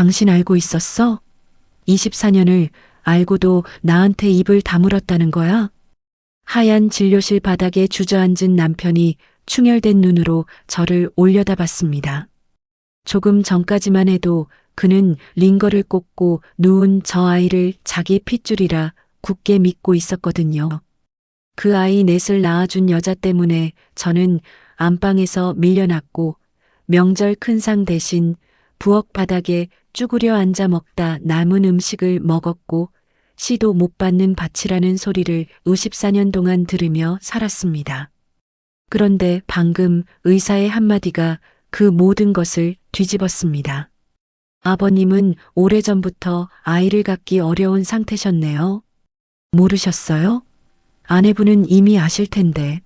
당신 알고 있었어? 24년을 알고도 나한테 입을 다물었다는 거야? 하얀 진료실 바닥에 주저앉은 남편이 충혈된 눈으로 저를 올려다봤습니다. 조금 전까지만 해도 그는 링거를 꽂고 누운 저 아이를 자기 핏줄이라 굳게 믿고 있었거든요. 그 아이 넷을 낳아준 여자 때문에 저는 안방에서 밀려났고 명절 큰 상 대신 부엌 바닥에 쭈그려 앉아 먹다 남은 음식을 먹었고 시도 못 받는 밭이라는 소리를 54년 동안 들으며 살았습니다. 그런데 방금 의사의 한마디가 그 모든 것을 뒤집었습니다. 아버님은 오래전부터 아이를 갖기 어려운 상태셨네요. 모르셨어요? 아내분은 이미 아실 텐데.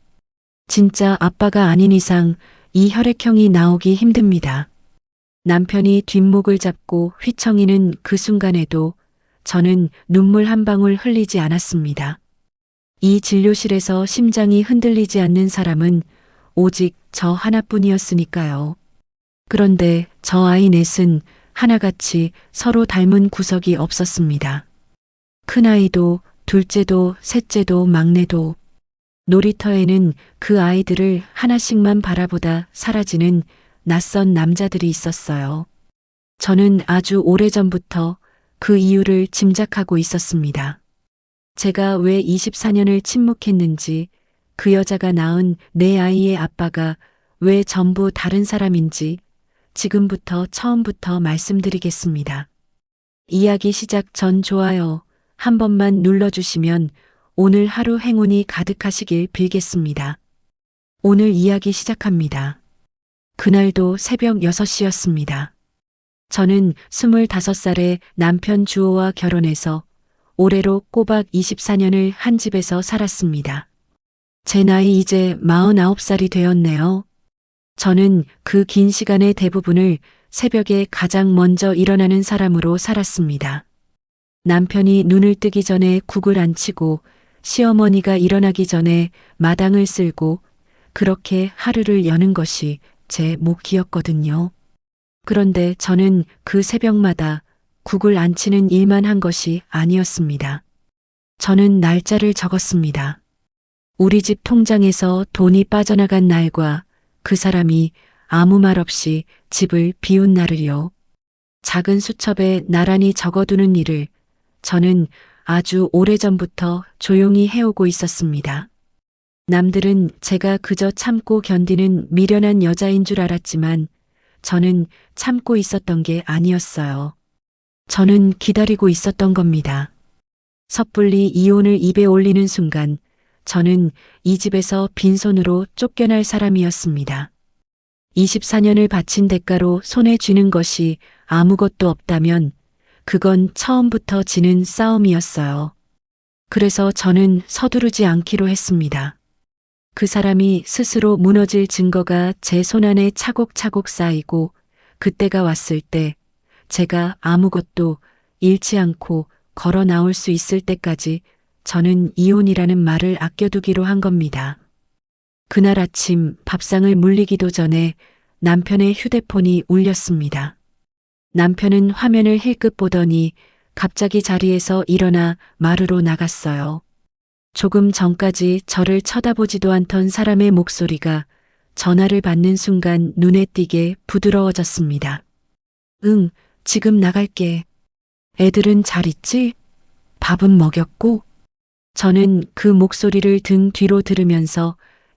진짜 아빠가 아닌 이상 이 혈액형이 나오기 힘듭니다. 남편이 뒷목을 잡고 휘청이는 그 순간에도 저는 눈물 한 방울 흘리지 않았습니다. 이 진료실에서 심장이 흔들리지 않는 사람은 오직 저 하나뿐이었으니까요. 그런데 저 아이 넷은 하나같이 서로 닮은 구석이 없었습니다. 큰아이도 둘째도 셋째도 막내도 놀이터에는 그 아이들을 하나씩만 바라보다 사라지는 낯선 남자들이 있었어요. 저는 아주 오래전부터 그 이유를 짐작하고 있었습니다. 제가 왜 24년을 침묵했는지, 그 여자가 낳은 내 아이의 아빠가 왜 전부 다른 사람인지 지금부터 처음부터 말씀드리겠습니다. 이야기 시작 전 좋아요 한 번만 눌러주시면 오늘 하루 행운이 가득하시길 빌겠습니다. 오늘 이야기 시작합니다. 그날도 새벽 6시였습니다. 저는 25살에 남편 주호와 결혼해서 올해로 꼬박 24년을 한 집에서 살았습니다. 제 나이 이제 49살이 되었네요. 저는 그 긴 시간의 대부분을 새벽에 가장 먼저 일어나는 사람으로 살았습니다. 남편이 눈을 뜨기 전에 국을 안 치고 시어머니가 일어나기 전에 마당을 쓸고 그렇게 하루를 여는 것이 제 몫이었거든요. 그런데 저는 그 새벽마다 국을 안 치는 일만 한 것이 아니었습니다. 저는 날짜를 적었습니다. 우리 집 통장에서 돈이 빠져나간 날과 그 사람이 아무 말 없이 집을 비운 날을요. 작은 수첩에 나란히 적어두는 일을 저는 아주 오래전부터 조용히 해오고 있었습니다. 남들은 제가 그저 참고 견디는 미련한 여자인 줄 알았지만 저는 참고 있었던 게 아니었어요. 저는 기다리고 있었던 겁니다. 섣불리 이혼을 입에 올리는 순간 저는 이 집에서 빈손으로 쫓겨날 사람이었습니다. 24년을 바친 대가로 손에 쥐는 것이 아무것도 없다면 그건 처음부터 지는 싸움이었어요. 그래서 저는 서두르지 않기로 했습니다. 그 사람이 스스로 무너질 증거가 제 손안에 차곡차곡 쌓이고 그때가 왔을 때 제가 아무것도 잃지 않고 걸어 나올 수 있을 때까지 저는 이혼이라는 말을 아껴두기로 한 겁니다. 그날 아침 밥상을 물리기도 전에 남편의 휴대폰이 울렸습니다. 남편은 화면을 힐끗 보더니 갑자기 자리에서 일어나 마루로 나갔어요. 조금 전까지 저를 쳐다보지도 않던 사람의 목소리가 전화를 받는 순간 눈에 띄게 부드러워졌습니다. 응, 지금 나갈게. 애들은 잘 있지? 밥은 먹였고? 저는 그 목소리를 등 뒤로 들으면서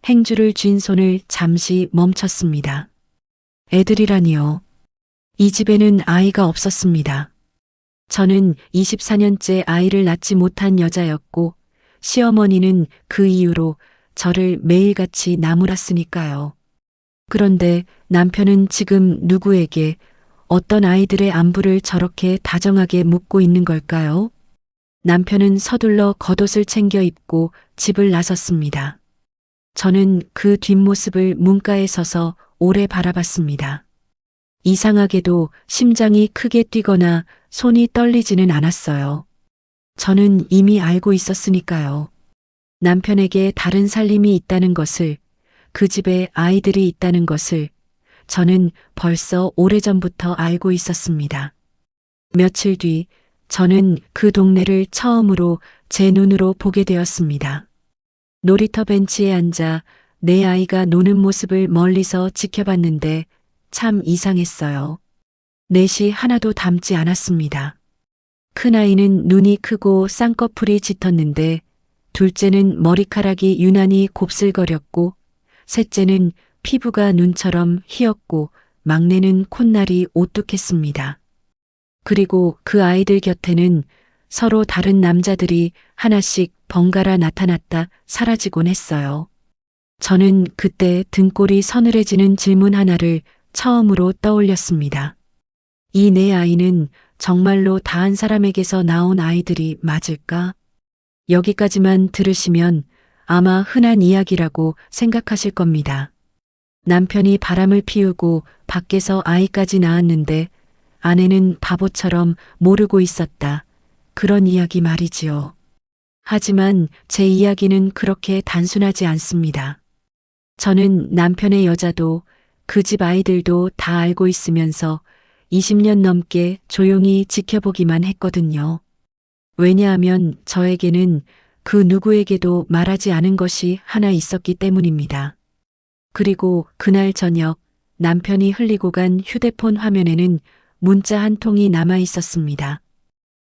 행주를 쥔 손을 잠시 멈췄습니다. 애들이라니요. 이 집에는 아이가 없었습니다. 저는 24년째 아이를 낳지 못한 여자였고 시어머니는 그 이후로 저를 매일같이 나무랐으니까요. 그런데 남편은 지금 누구에게 어떤 아이들의 안부를 저렇게 다정하게 묻고 있는 걸까요? 남편은 서둘러 겉옷을 챙겨 입고 집을 나섰습니다. 저는 그 뒷모습을 문가에 서서 오래 바라봤습니다. 이상하게도 심장이 크게 뛰거나 손이 떨리지는 않았어요. 저는 이미 알고 있었으니까요. 남편에게 다른 살림이 있다는 것을, 그 집에 아이들이 있다는 것을 저는 벌써 오래전부터 알고 있었습니다. 며칠 뒤 저는 그 동네를 처음으로 제 눈으로 보게 되었습니다. 놀이터 벤치에 앉아 내 아이가 노는 모습을 멀리서 지켜봤는데 참 이상했어요. 넷이 하나도 닮지 않았습니다. 큰아이는 눈이 크고 쌍꺼풀이 짙었는데 둘째는 머리카락이 유난히 곱슬거렸고 셋째는 피부가 눈처럼 희었고 막내는 콧날이 오뚝했습니다. 그리고 그 아이들 곁에는 서로 다른 남자들이 하나씩 번갈아 나타났다 사라지곤 했어요. 저는 그때 등골이 서늘해지는 질문 하나를 처음으로 떠올렸습니다. 이 네 아이는 정말로 다 한 사람에게서 나온 아이들이 맞을까? 여기까지만 들으시면 아마 흔한 이야기라고 생각하실 겁니다. 남편이 바람을 피우고 밖에서 아이까지 낳았는데 아내는 바보처럼 모르고 있었다. 그런 이야기 말이지요. 하지만 제 이야기는 그렇게 단순하지 않습니다. 저는 남편의 여자도 그 집 아이들도 다 알고 있으면서 20년 넘게 조용히 지켜보기만 했거든요. 왜냐하면 저에게는 그 누구에게도 말하지 않은 것이 하나 있었기 때문입니다. 그리고 그날 저녁 남편이 흘리고 간 휴대폰 화면에는 문자 한 통이 남아 있었습니다.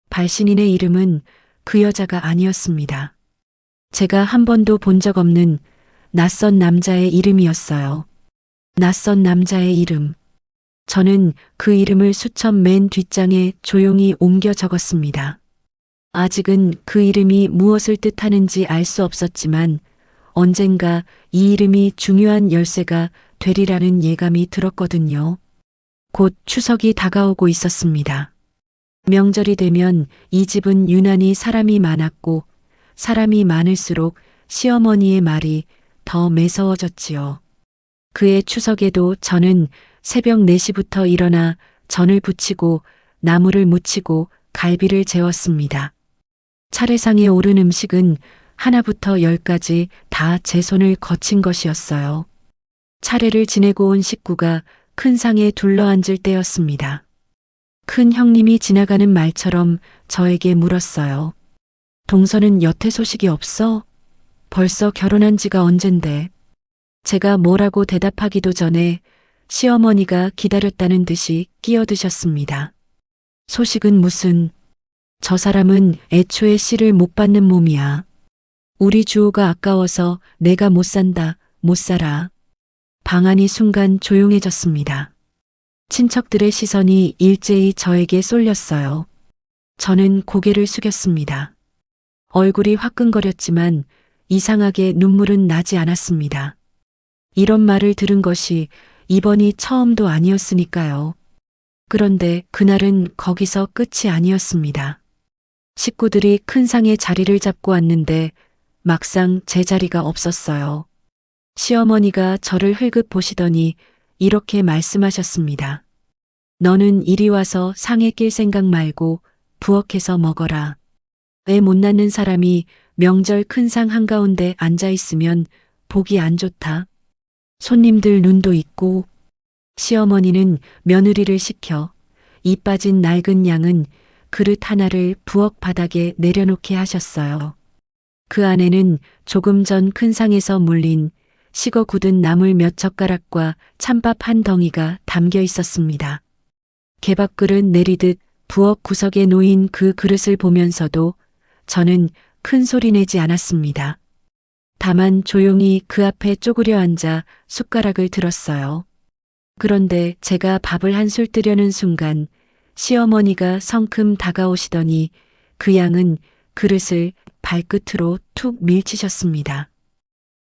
발신인의 이름은 그 여자가 아니었습니다. 제가 한 번도 본 적 없는 낯선 남자의 이름이었어요. 낯선 남자의 이름. 저는 그 이름을 수첩 맨 뒷장에 조용히 옮겨 적었습니다. 아직은 그 이름이 무엇을 뜻하는지 알 수 없었지만 언젠가 이 이름이 중요한 열쇠가 되리라는 예감이 들었거든요. 곧 추석이 다가오고 있었습니다. 명절이 되면 이 집은 유난히 사람이 많았고 사람이 많을수록 시어머니의 말이 더 매서워졌지요. 그해 추석에도 저는 새벽 4시부터 일어나 전을 부치고 나물을 무치고 갈비를 재웠습니다. 차례상에 오른 음식은 하나부터 10까지 다 제 손을 거친 것이었어요. 차례를 지내고 온 식구가 큰 상에 둘러앉을 때였습니다. 큰 형님이 지나가는 말처럼 저에게 물었어요. 동서는 여태 소식이 없어? 벌써 결혼한 지가 언젠데. 제가 뭐라고 대답하기도 전에 시어머니가 기다렸다는 듯이 끼어드셨습니다. 소식은 무슨. 저 사람은 애초에 씨를 못 받는 몸이야. 우리 주호가 아까워서 내가 못 산다, 못 살아. 방 안이 순간 조용해졌습니다. 친척들의 시선이 일제히 저에게 쏠렸어요. 저는 고개를 숙였습니다. 얼굴이 화끈거렸지만 이상하게 눈물은 나지 않았습니다. 이런 말을 들은 것이 이번이 처음도 아니었으니까요. 그런데 그날은 거기서 끝이 아니었습니다. 식구들이 큰 상에 자리를 잡고 왔는데 막상 제 자리가 없었어요. 시어머니가 저를 흘끗 보시더니 이렇게 말씀하셨습니다. 너는 이리 와서 상에 낄 생각 말고 부엌에서 먹어라. 애 못 낳는 사람이 명절 큰 상 한가운데 앉아 있으면 보기 안 좋다. 손님들 눈도 있고. 시어머니는 며느리를 시켜 이 빠진 낡은 양은 그릇 하나를 부엌 바닥에 내려놓게 하셨어요. 그 안에는 조금 전 큰 상에서 물린 식어 굳은 나물 몇 젓가락과 찬밥 한 덩이가 담겨 있었습니다. 개밥그릇 내리듯 부엌 구석에 놓인 그 그릇을 보면서도 저는 큰 소리 내지 않았습니다. 다만 조용히 그 앞에 쪼그려 앉아 숟가락을 들었어요. 그런데 제가 밥을 한술 뜨려는 순간 시어머니가 성큼 다가오시더니 그 양은 그릇을 발끝으로 툭 밀치셨습니다.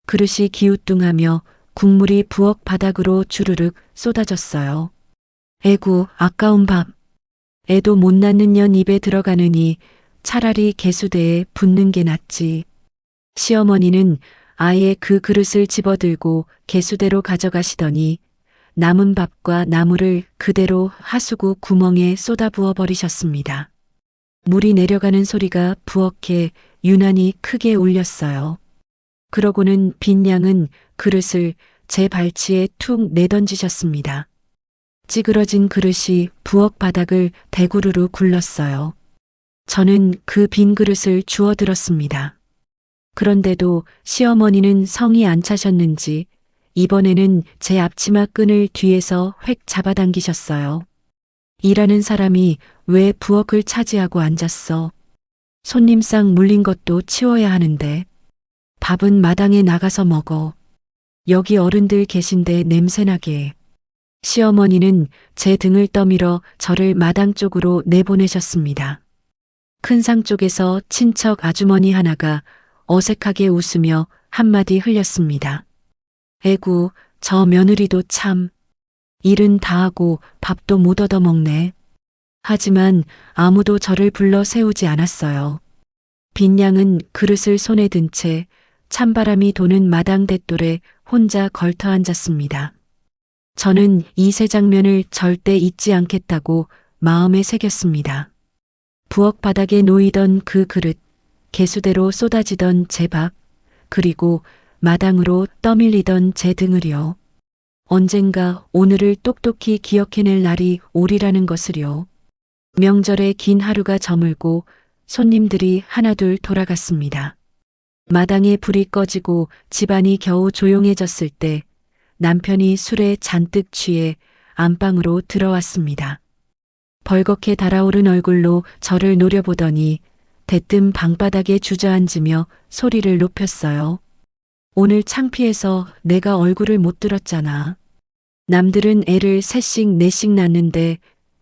그릇이 기우뚱하며 국물이 부엌 바닥으로 주르륵 쏟아졌어요. 에구, 아까운 밥. 애도 못 낳는 년 입에 들어가느니 차라리 개수대에 붓는 게 낫지. 시어머니는 아예 그 그릇을 집어들고 개수대로 가져가시더니 남은 밥과 나물을 그대로 하수구 구멍에 쏟아부어 버리셨습니다. 물이 내려가는 소리가 부엌에 유난히 크게 울렸어요. 그러고는 빈 양은 그릇을 제 발치에 툭 내던지셨습니다. 찌그러진 그릇이 부엌 바닥을 대구르르 굴렀어요. 저는 그 빈 그릇을 주워들었습니다. 그런데도 시어머니는 성이 안 차셨는지 이번에는 제 앞치마 끈을 뒤에서 획 잡아당기셨어요. 일하는 사람이 왜 부엌을 차지하고 앉았어? 손님상 물린 것도 치워야 하는데. 밥은 마당에 나가서 먹어. 여기 어른들 계신데 냄새나게. 시어머니는 제 등을 떠밀어 저를 마당 쪽으로 내보내셨습니다. 큰 상 쪽에서 친척 아주머니 하나가 어색하게 웃으며 한마디 흘렸습니다. 에구, 저 며느리도 참. 일은 다 하고 밥도 못 얻어먹네. 하지만 아무도 저를 불러 세우지 않았어요. 빈양은 그릇을 손에 든 채 찬바람이 도는 마당 돛돌에 혼자 걸터 앉았습니다. 저는 이 세 장면을 절대 잊지 않겠다고 마음에 새겼습니다. 부엌 바닥에 놓이던 그 그릇, 개수대로 쏟아지던 제 밥, 그리고 마당으로 떠밀리던 제 등을요. 언젠가 오늘을 똑똑히 기억해낼 날이 오리라는 것을요. 명절에 긴 하루가 저물고 손님들이 하나둘 돌아갔습니다. 마당에 불이 꺼지고 집안이 겨우 조용해졌을 때 남편이 술에 잔뜩 취해 안방으로 들어왔습니다. 벌겋게 달아오른 얼굴로 저를 노려보더니 대뜸 방바닥에 주저앉으며 소리를 높였어요. 오늘 창피해서 내가 얼굴을 못 들었잖아. 남들은 애를 셋씩 넷씩 낳는데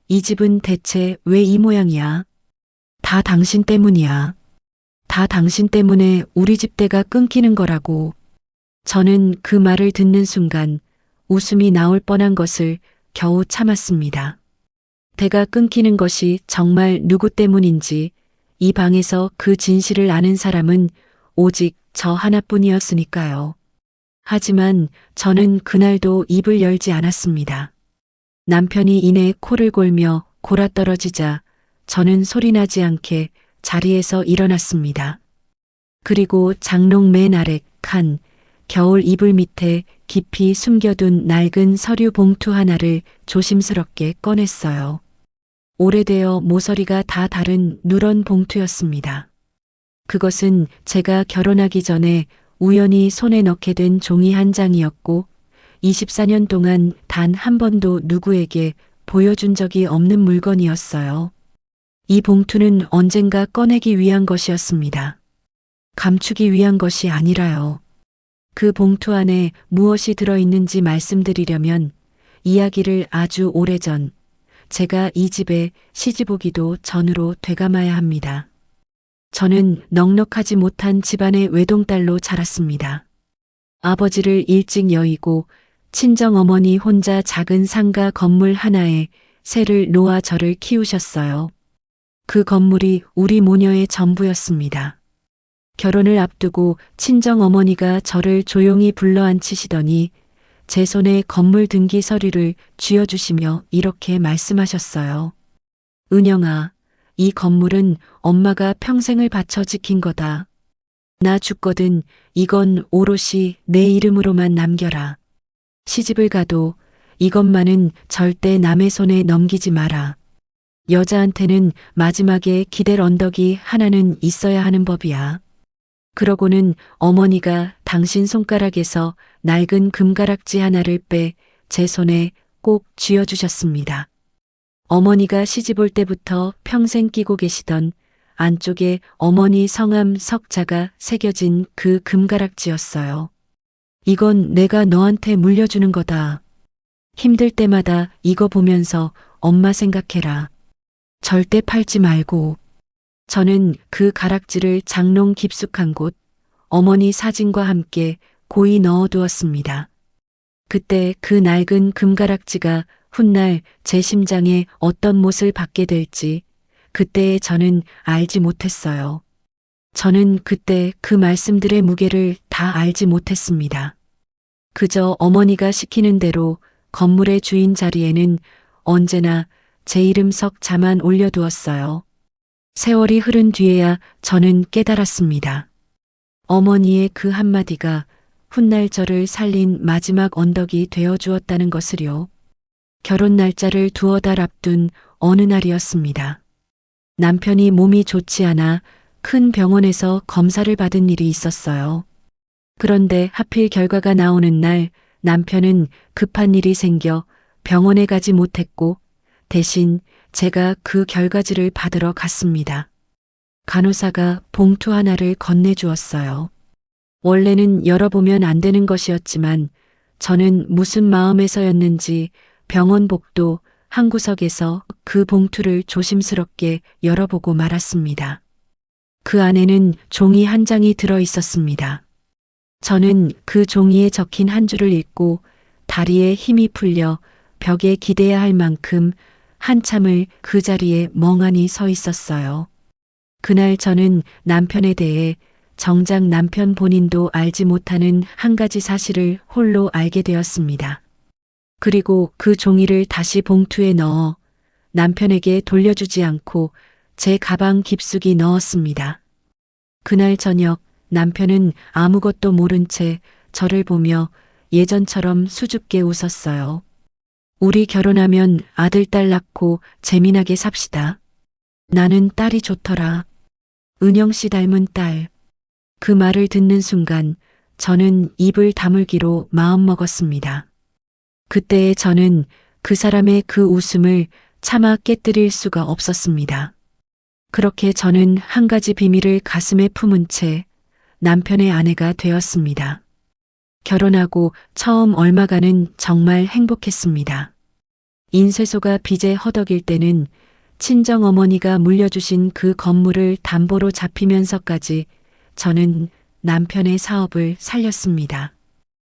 이 집은 대체 왜 이 모양이야? 다 당신 때문이야. 다 당신 때문에 우리 집 대가 끊기는 거라고. 저는 그 말을 듣는 순간 웃음이 나올 뻔한 것을 겨우 참았습니다. 대가 끊기는 것이 정말 누구 때문인지 이 방에서 그 진실을 아는 사람은 오직 저 하나뿐이었으니까요. 하지만 저는 그날도 입을 열지 않았습니다. 남편이 이내 코를 골며 골아떨어지자 저는 소리나지 않게 자리에서 일어났습니다. 그리고 장롱 맨 아래 칸 겨울 이불 밑에 깊이 숨겨둔 낡은 서류 봉투 하나를 조심스럽게 꺼냈어요. 오래되어 모서리가 다 다른 누런 봉투였습니다. 그것은 제가 결혼하기 전에 우연히 손에 넣게 된 종이 한 장이었고 24년 동안 단 한 번도 누구에게 보여준 적이 없는 물건이었어요. 이 봉투는 언젠가 꺼내기 위한 것이었습니다. 감추기 위한 것이 아니라요. 그 봉투 안에 무엇이 들어있는지 말씀드리려면 이야기를 아주 오래전, 제가 이 집에 시집 오기도 전으로 되감아야 합니다. 저는 넉넉하지 못한 집안의 외동딸로 자랐습니다. 아버지를 일찍 여의고 친정어머니 혼자 작은 상가 건물 하나에 새를 놓아 저를 키우셨어요. 그 건물이 우리 모녀의 전부였습니다. 결혼을 앞두고 친정어머니가 저를 조용히 불러앉히시더니 제 손에 건물 등기 서류를 쥐어주시며 이렇게 말씀하셨어요. 은영아, 이 건물은 엄마가 평생을 바쳐 지킨 거다. 나 죽거든 이건 오롯이 내 이름으로만 남겨라. 시집을 가도 이것만은 절대 남의 손에 넘기지 마라. 여자한테는 마지막에 기댈 언덕이 하나는 있어야 하는 법이야. 그러고는 어머니가 당신 손가락에서 낡은 금가락지 하나를 빼 제 손에 꼭 쥐어주셨습니다. 어머니가 시집 올 때부터 평생 끼고 계시던 안쪽에 어머니 성함 석자가 새겨진 그 금가락지였어요. 이건 내가 너한테 물려주는 거다. 힘들 때마다 이거 보면서 엄마 생각해라. 절대 팔지 말고. 저는 그 가락지를 장롱 깊숙한 곳 어머니 사진과 함께 고이 넣어두었습니다. 그때 그 낡은 금가락지가 훗날 제 심장에 어떤 못을 받게 될지 그때의 저는 알지 못했어요. 저는 그때 그 말씀들의 무게를 다 알지 못했습니다. 그저 어머니가 시키는 대로 건물의 주인 자리에는 언제나 제 이름 석자만 올려두었어요. 세월이 흐른 뒤에야 저는 깨달았습니다. 어머니의 그 한마디가 훗날 저를 살린 마지막 언덕이 되어 주었다는 것을요. 결혼 날짜를 두어 달 앞둔 어느 날이었습니다. 남편이 몸이 좋지 않아 큰 병원에서 검사를 받은 일이 있었어요. 그런데 하필 결과가 나오는 날 남편은 급한 일이 생겨 병원에 가지 못했고 대신 제가 그 결과지를 받으러 갔습니다. 간호사가 봉투 하나를 건네주었어요. 원래는 열어보면 안 되는 것이었지만 저는 무슨 마음에서였는지 병원 복도 한 구석에서 그 봉투를 조심스럽게 열어보고 말았습니다. 그 안에는 종이 한 장이 들어 있었습니다. 저는 그 종이에 적힌 한 줄을 읽고 다리에 힘이 풀려 벽에 기대야 할 만큼 한참을 그 자리에 멍하니 서 있었어요. 그날 저는 남편에 대해 정작 남편 본인도 알지 못하는 한 가지 사실을 홀로 알게 되었습니다. 그리고 그 종이를 다시 봉투에 넣어 남편에게 돌려주지 않고 제 가방 깊숙이 넣었습니다. 그날 저녁 남편은 아무것도 모른 채 저를 보며 예전처럼 수줍게 웃었어요. 우리 결혼하면 아들, 딸 낳고 재미나게 삽시다. 나는 딸이 좋더라. 은영 씨 닮은 딸. 그 말을 듣는 순간 저는 입을 다물기로 마음먹었습니다. 그때의 저는 그 사람의 그 웃음을 차마 깨뜨릴 수가 없었습니다. 그렇게 저는 한 가지 비밀을 가슴에 품은 채 남편의 아내가 되었습니다. 결혼하고 처음 얼마간은 정말 행복했습니다. 인쇄소가 빚에 허덕일 때는 친정어머니가 물려주신 그 건물을 담보로 잡히면서까지 저는 남편의 사업을 살렸습니다.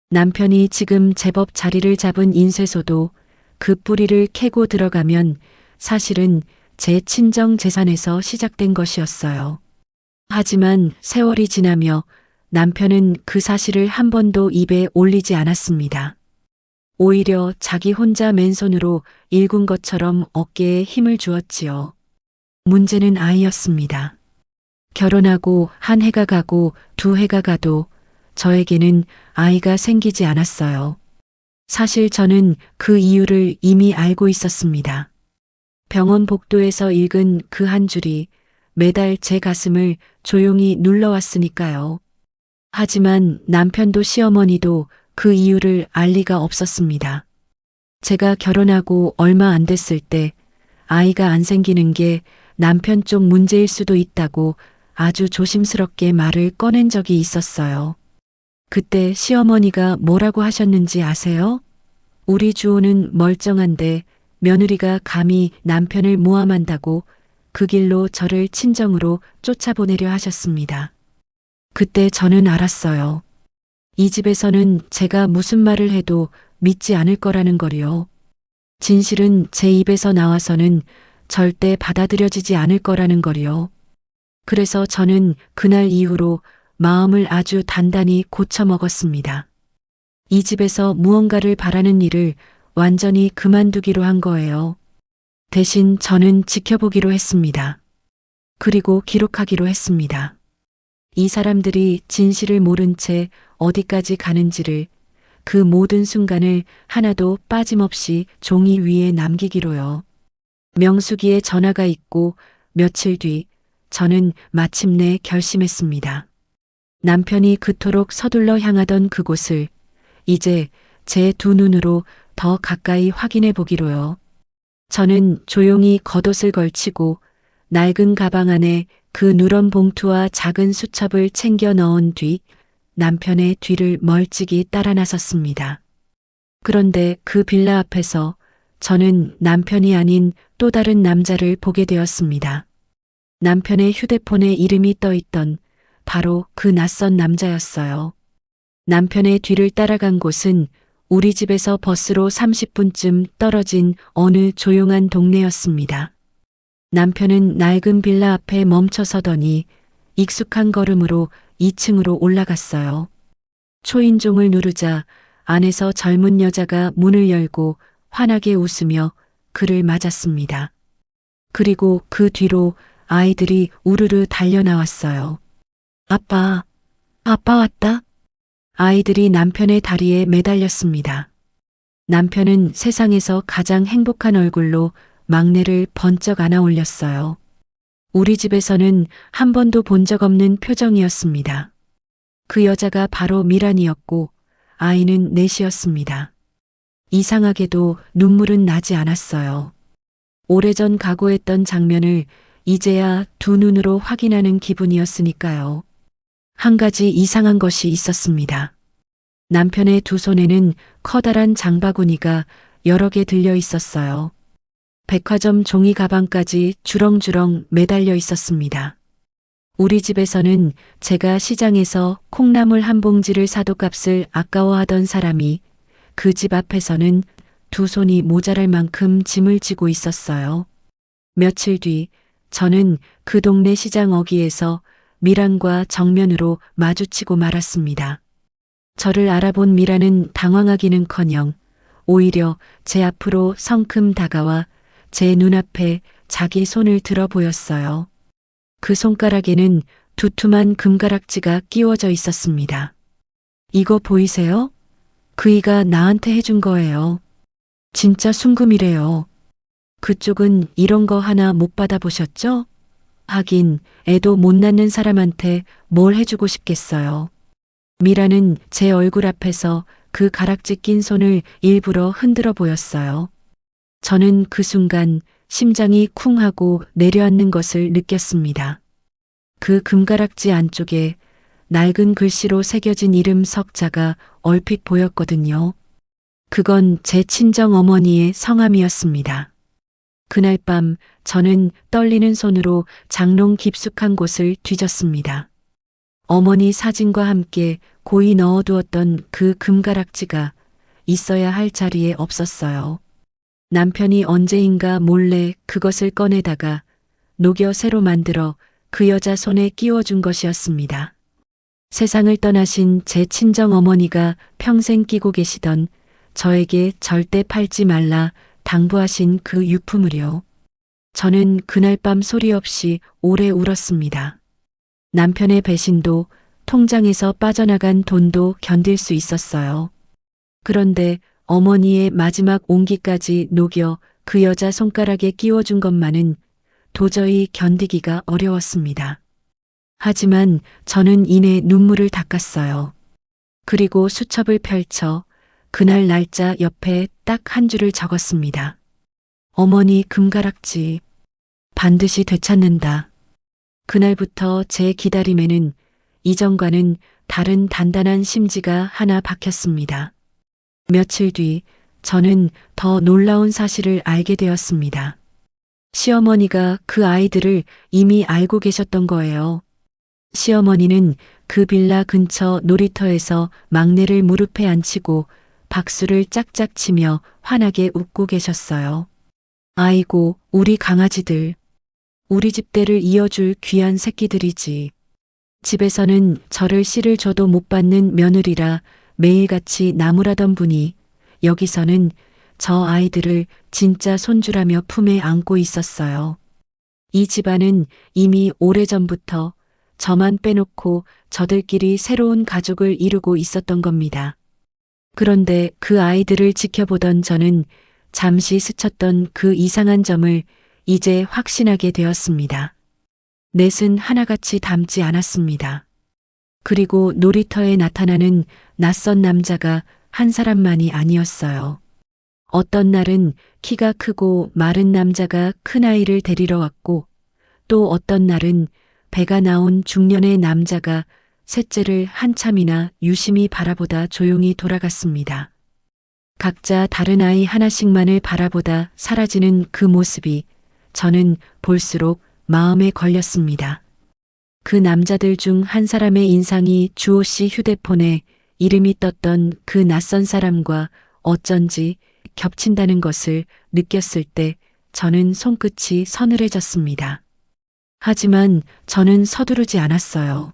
남편이 지금 제법 자리를 잡은 인쇄소도 그 뿌리를 캐고 들어가면 사실은 제 친정 재산에서 시작된 것이었어요. 하지만 세월이 지나며 남편은 그 사실을 한 번도 입에 올리지 않았습니다. 오히려 자기 혼자 맨손으로 일군 것처럼 어깨에 힘을 주었지요. 문제는 아이였습니다. 결혼하고 한 해가 가고 두 해가 가도 저에게는 아이가 생기지 않았어요. 사실 저는 그 이유를 이미 알고 있었습니다. 병원 복도에서 읽은 그 한 줄이 매달 제 가슴을 조용히 눌러왔으니까요. 하지만 남편도 시어머니도 그 이유를 알 리가 없었습니다. 제가 결혼하고 얼마 안 됐을 때 아이가 안 생기는 게 남편 쪽 문제일 수도 있다고 아주 조심스럽게 말을 꺼낸 적이 있었어요. 그때 시어머니가 뭐라고 하셨는지 아세요? 우리 주호는 멀쩡한데 며느리가 감히 남편을 모함한다고 그 길로 저를 친정으로 쫓아보내려 하셨습니다. 그때 저는 알았어요. 이 집에서는 제가 무슨 말을 해도 믿지 않을 거라는 거리요. 진실은 제 입에서 나와서는 절대 받아들여지지 않을 거라는 거리요. 그래서 저는 그날 이후로 마음을 아주 단단히 고쳐 먹었습니다. 이 집에서 무언가를 바라는 일을 완전히 그만두기로 한 거예요. 대신 저는 지켜보기로 했습니다. 그리고 기록하기로 했습니다. 이 사람들이 진실을 모른 채 어디까지 가는지를, 그 모든 순간을 하나도 빠짐없이 종이 위에 남기기로요. 명수기에 전화가 있고 며칠 뒤 저는 마침내 결심했습니다. 남편이 그토록 서둘러 향하던 그곳을 이제 제 두 눈으로 더 가까이 확인해 보기로요. 저는 조용히 겉옷을 걸치고 낡은 가방 안에 그 누런 봉투와 작은 수첩을 챙겨 넣은 뒤 남편의 뒤를 멀찍이 따라 나섰습니다. 그런데 그 빌라 앞에서 저는 남편이 아닌 또 다른 남자를 보게 되었습니다. 남편의 휴대폰에 이름이 떠 있던 바로 그 낯선 남자였어요. 남편의 뒤를 따라간 곳은 우리 집에서 버스로 30분쯤 떨어진 어느 조용한 동네였습니다. 남편은 낡은 빌라 앞에 멈춰 서더니 익숙한 걸음으로 2층으로 올라갔어요. 초인종을 누르자 안에서 젊은 여자가 문을 열고 환하게 웃으며 그를 맞았습니다. 그리고 그 뒤로 아이들이 우르르 달려나왔어요. 아빠, 아빠 왔다. 아이들이 남편의 다리에 매달렸습니다. 남편은 세상에서 가장 행복한 얼굴로 막내를 번쩍 안아 올렸어요. 우리 집에서는 한 번도 본 적 없는 표정이었습니다. 그 여자가 바로 미란이었고 아이는 넷이었습니다. 이상하게도 눈물은 나지 않았어요. 오래전 각오했던 장면을 이제야 두 눈으로 확인하는 기분이었으니까요. 한 가지 이상한 것이 있었습니다. 남편의 두 손에는 커다란 장바구니가 여러 개 들려 있었어요. 백화점 종이 가방까지 주렁주렁 매달려 있었습니다. 우리 집에서는 제가 시장에서 콩나물 한 봉지를 사도 값을 아까워하던 사람이 그 집 앞에서는 두 손이 모자랄 만큼 짐을 지고 있었어요. 며칠 뒤 저는 그 동네 시장 어귀에서 미란과 정면으로 마주치고 말았습니다. 저를 알아본 미란은 당황하기는커녕 오히려 제 앞으로 성큼 다가와 제 눈앞에 자기 손을 들어 보였어요. 그 손가락에는 두툼한 금가락지가 끼워져 있었습니다. 이거 보이세요? 그이가 나한테 해준 거예요. 진짜 순금이래요. 그쪽은 이런 거 하나 못 받아보셨죠? 하긴 애도 못 낳는 사람한테 뭘 해주고 싶겠어요. 미라는 제 얼굴 앞에서 그 가락지 낀 손을 일부러 흔들어 보였어요. 저는 그 순간 심장이 쿵 하고 내려앉는 것을 느꼈습니다. 그 금가락지 안쪽에 낡은 글씨로 새겨진 이름 석자가 얼핏 보였거든요. 그건 제 친정 어머니의 성함이었습니다. 그날 밤 저는 떨리는 손으로 장롱 깊숙한 곳을 뒤졌습니다. 어머니 사진과 함께 고이 넣어두었던 그 금가락지가 있어야 할 자리에 없었어요. 남편이 언제인가 몰래 그것을 꺼내다가 녹여 새로 만들어 그 여자 손에 끼워준 것이었습니다. 세상을 떠나신 제 친정 어머니가 평생 끼고 계시던 저에게 절대 팔지 말라 당부하신 그 유품을요. 저는 그날 밤 소리 없이 오래 울었습니다. 남편의 배신도 통장에서 빠져나간 돈도 견딜 수 있었어요. 그런데 어머니의 마지막 온기까지 녹여 그 여자 손가락에 끼워준 것만은 도저히 견디기가 어려웠습니다. 하지만 저는 이내 눈물을 닦았어요. 그리고 수첩을 펼쳐 그날 날짜 옆에 딱 한 줄을 적었습니다. 어머니 금가락지 반드시 되찾는다. 그날부터 제 기다림에는 이전과는 다른 단단한 심지가 하나 박혔습니다. 며칠 뒤 저는 더 놀라운 사실을 알게 되었습니다. 시어머니가 그 아이들을 이미 알고 계셨던 거예요. 시어머니는 그 빌라 근처 놀이터에서 막내를 무릎에 앉히고 박수를 짝짝 치며 환하게 웃고 계셨어요. 아이고, 우리 강아지들. 우리 집대를 이어줄 귀한 새끼들이지. 집에서는 저를 씨를 줘도 못 받는 며느리라 매일같이 나무라던 분이 여기서는 저 아이들을 진짜 손주라며 품에 안고 있었어요. 이 집안은 이미 오래전부터 저만 빼놓고 저들끼리 새로운 가족을 이루고 있었던 겁니다. 그런데 그 아이들을 지켜보던 저는 잠시 스쳤던 그 이상한 점을 이제 확신하게 되었습니다. 넷은 하나같이 닮지 않았습니다. 그리고 놀이터에 나타나는 낯선 남자가 한 사람만이 아니었어요. 어떤 날은 키가 크고 마른 남자가 큰아이를 데리러 왔고 또 어떤 날은 배가 나온 중년의 남자가 셋째를 한참이나 유심히 바라보다 조용히 돌아갔습니다. 각자 다른 아이 하나씩만을 바라보다 사라지는 그 모습이 저는 볼수록 마음에 걸렸습니다. 그 남자들 중 한 사람의 인상이 주호 씨 휴대폰에 이름이 떴던 그 낯선 사람과 어쩐지 겹친다는 것을 느꼈을 때 저는 손끝이 서늘해졌습니다. 하지만 저는 서두르지 않았어요.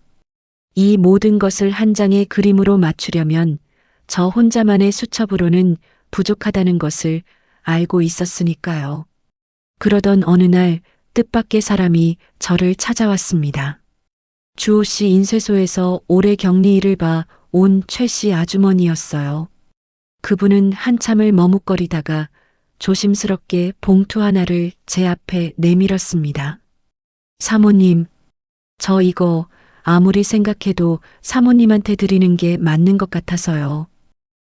이 모든 것을 한 장의 그림으로 맞추려면 저 혼자만의 수첩으로는 부족하다는 것을 알고 있었으니까요. 그러던 어느 날 뜻밖의 사람이 저를 찾아왔습니다. 주호 씨 인쇄소에서 오래 격리 일을 봐 온 최 씨 아주머니였어요. 그분은 한참을 머뭇거리다가 조심스럽게 봉투 하나를 제 앞에 내밀었습니다. 사모님, 저 이거 아무리 생각해도 사모님한테 드리는 게 맞는 것 같아서요.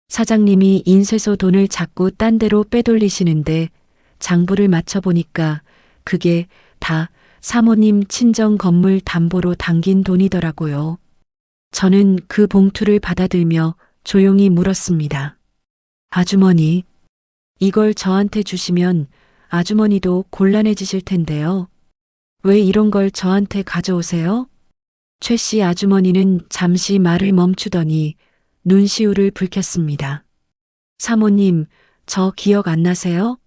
사장님이 인쇄소 돈을 자꾸 딴 데로 빼돌리시는데 장부를 맞춰보니까 그게 다 사모님 친정 건물 담보로 담긴 돈이더라고요. 저는 그 봉투를 받아들며 조용히 물었습니다. 아주머니, 이걸 저한테 주시면 아주머니도 곤란해지실 텐데요. 왜 이런 걸 저한테 가져오세요? 최 씨 아주머니는 잠시 말을 멈추더니 눈시울을 붉혔습니다. 사모님, 저 기억 안 나세요?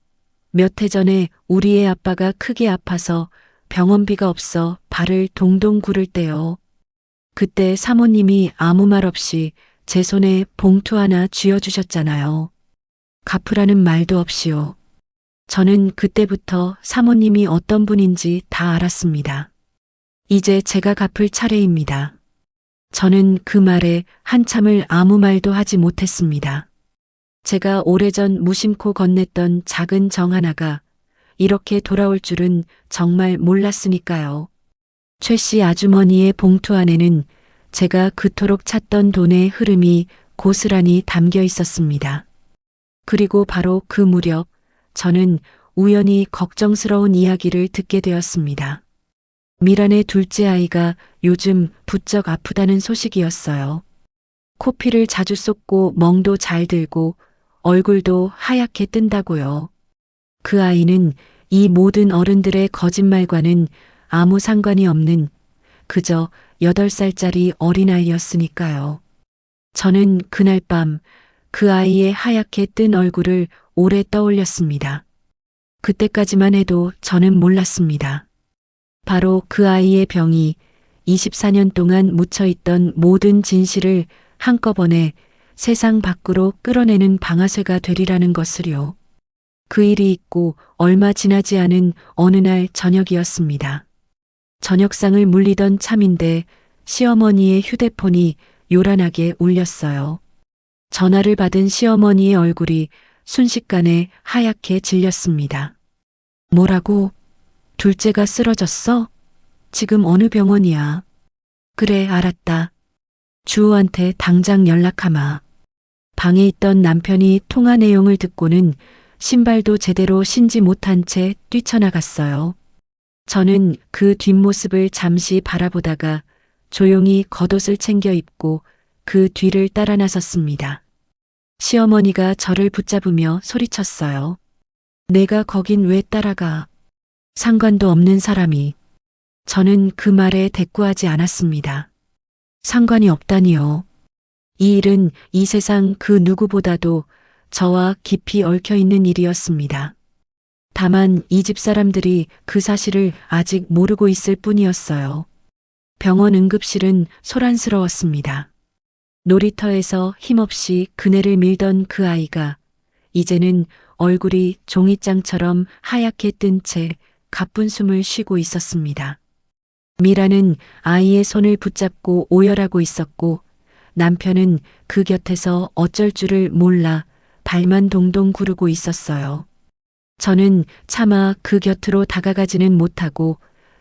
몇 해 전에 우리 애 아빠가 크게 아파서 병원비가 없어 발을 동동 구를 때요. 그때 사모님이 아무 말 없이 제 손에 봉투 하나 쥐어주셨잖아요. 갚으라는 말도 없이요. 저는 그때부터 사모님이 어떤 분인지 다 알았습니다. 이제 제가 갚을 차례입니다. 저는 그 말에 한참을 아무 말도 하지 못했습니다. 제가 오래전 무심코 건넸던 작은 정 하나가 이렇게 돌아올 줄은 정말 몰랐으니까요. 최 씨 아주머니의 봉투 안에는 제가 그토록 찾던 돈의 흐름이 고스란히 담겨 있었습니다. 그리고 바로 그 무렵 저는 우연히 걱정스러운 이야기를 듣게 되었습니다. 미란의 둘째 아이가 요즘 부쩍 아프다는 소식이었어요. 코피를 자주 쏟고 멍도 잘 들고 얼굴도 하얗게 뜬다고요. 그 아이는 이 모든 어른들의 거짓말과는 아무 상관이 없는 그저 8살짜리 어린아이였으니까요. 저는 그날 밤 그 아이의 하얗게 뜬 얼굴을 오래 떠올렸습니다. 그때까지만 해도 저는 몰랐습니다. 바로 그 아이의 병이 24년 동안 묻혀있던 모든 진실을 한꺼번에 세상 밖으로 끌어내는 방아쇠가 되리라는 것을요. 그 일이 있고 얼마 지나지 않은 어느 날 저녁이었습니다. 저녁상을 물리던 참인데 시어머니의 휴대폰이 요란하게 울렸어요. 전화를 받은 시어머니의 얼굴이 순식간에 하얗게 질렸습니다. 뭐라고? 둘째가 쓰러졌어? 지금 어느 병원이야? 그래, 알았다. 주호한테 당장 연락하마. 방에 있던 남편이 통화 내용을 듣고는 신발도 제대로 신지 못한 채 뛰쳐나갔어요. 저는 그 뒷모습을 잠시 바라보다가 조용히 겉옷을 챙겨 입고 그 뒤를 따라 나섰습니다. 시어머니가 저를 붙잡으며 소리쳤어요. 내가 거긴 왜 따라가? 상관도 없는 사람이. 저는 그 말에 대꾸하지 않았습니다. 상관이 없다니요. 이 일은 이 세상 그 누구보다도 저와 깊이 얽혀 있는 일이었습니다. 다만 이 집 사람들이 그 사실을 아직 모르고 있을 뿐이었어요. 병원 응급실은 소란스러웠습니다. 놀이터에서 힘없이 그네를 밀던 그 아이가 이제는 얼굴이 종이장처럼 하얗게 뜬 채 가쁜 숨을 쉬고 있었습니다. 미라는 아이의 손을 붙잡고 오열하고 있었고 남편은 그 곁에서 어쩔 줄을 몰라 발만 동동 구르고 있었어요. 저는 차마 그 곁으로 다가가지는 못하고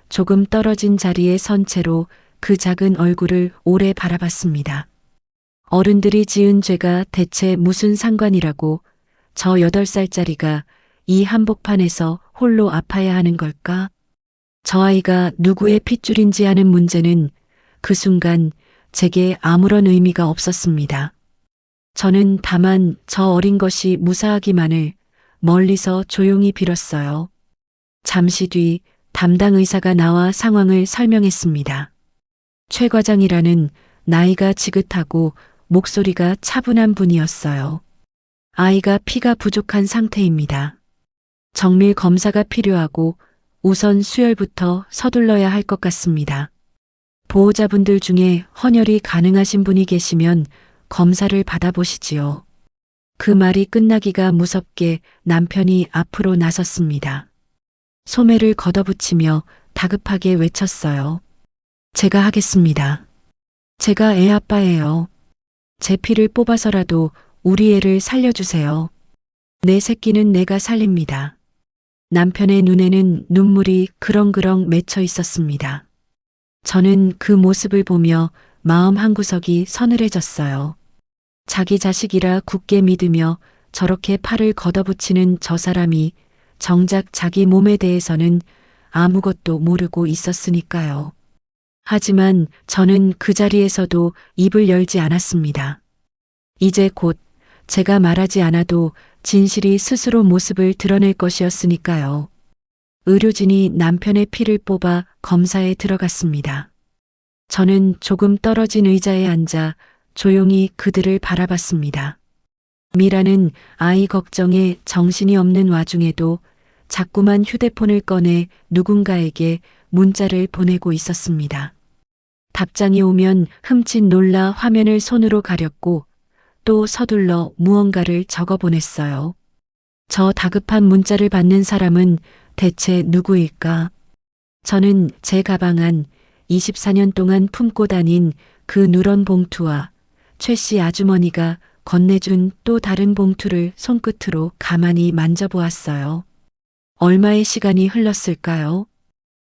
조금 떨어진 자리에 선 채로 그 작은 얼굴을 오래 바라봤습니다. 어른들이 지은 죄가 대체 무슨 상관이라고 저 8살짜리가 이 한복판에서 홀로 아파야 하는 걸까? 저 아이가 누구의 핏줄인지 하는 문제는 그 순간 제게 아무런 의미가 없었습니다. 저는 다만 저 어린 것이 무사하기만을 멀리서 조용히 빌었어요. 잠시 뒤 담당 의사가 나와 상황을 설명했습니다. 최 과장이라는 나이가 지긋하고 목소리가 차분한 분이었어요. 아이가 피가 부족한 상태입니다. 정밀 검사가 필요하고 우선 수혈부터 서둘러야 할 것 같습니다. 보호자분들 중에 헌혈이 가능하신 분이 계시면 검사를 받아보시지요. 그 말이 끝나기가 무섭게 남편이 앞으로 나섰습니다. 소매를 걷어붙이며 다급하게 외쳤어요. 제가 하겠습니다. 제가 애 아빠예요. 제 피를 뽑아서라도 우리 애를 살려주세요. 내 새끼는 내가 살립니다. 남편의 눈에는 눈물이 그렁그렁 맺혀 있었습니다. 저는 그 모습을 보며 마음 한구석이 서늘해졌어요. 자기 자식이라 굳게 믿으며 저렇게 팔을 걷어붙이는 저 사람이 정작 자기 몸에 대해서는 아무것도 모르고 있었으니까요. 하지만 저는 그 자리에서도 입을 열지 않았습니다. 이제 곧 제가 말하지 않아도 진실이 스스로 모습을 드러낼 것이었으니까요. 의료진이 남편의 피를 뽑아 검사에 들어갔습니다. 저는 조금 떨어진 의자에 앉아 조용히 그들을 바라봤습니다. 미라는 아이 걱정에 정신이 없는 와중에도 자꾸만 휴대폰을 꺼내 누군가에게 문자를 보내고 있었습니다. 답장이 오면 흠칫 놀라 화면을 손으로 가렸고 또 서둘러 무언가를 적어 보냈어요. 저 다급한 문자를 받는 사람은 대체 누구일까? 저는 제 가방 안 24년 동안 품고 다닌 그 누런 봉투와 최 씨 아주머니가 건네준 또 다른 봉투를 손끝으로 가만히 만져보았어요. 얼마의 시간이 흘렀을까요?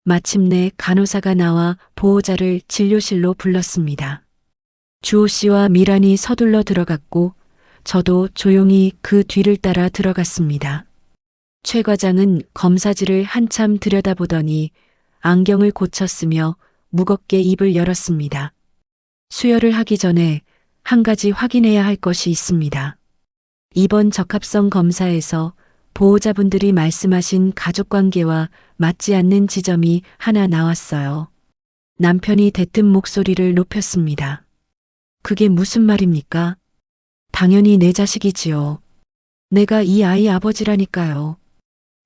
마침내 간호사가 나와 보호자를 진료실로 불렀습니다. 주호 씨와 미란이 서둘러 들어갔고 저도 조용히 그 뒤를 따라 들어갔습니다. 최 과장은 검사지를 한참 들여다보더니 안경을 고쳤으며 무겁게 입을 열었습니다. 수혈을 하기 전에 한 가지 확인해야 할 것이 있습니다. 이번 적합성 검사에서 보호자분들이 말씀하신 가족관계와 맞지 않는 지점이 하나 나왔어요. 남편이 대뜸 목소리를 높였습니다. 그게 무슨 말입니까? 당연히 내 자식이지요. 내가 이 아이 아버지라니까요.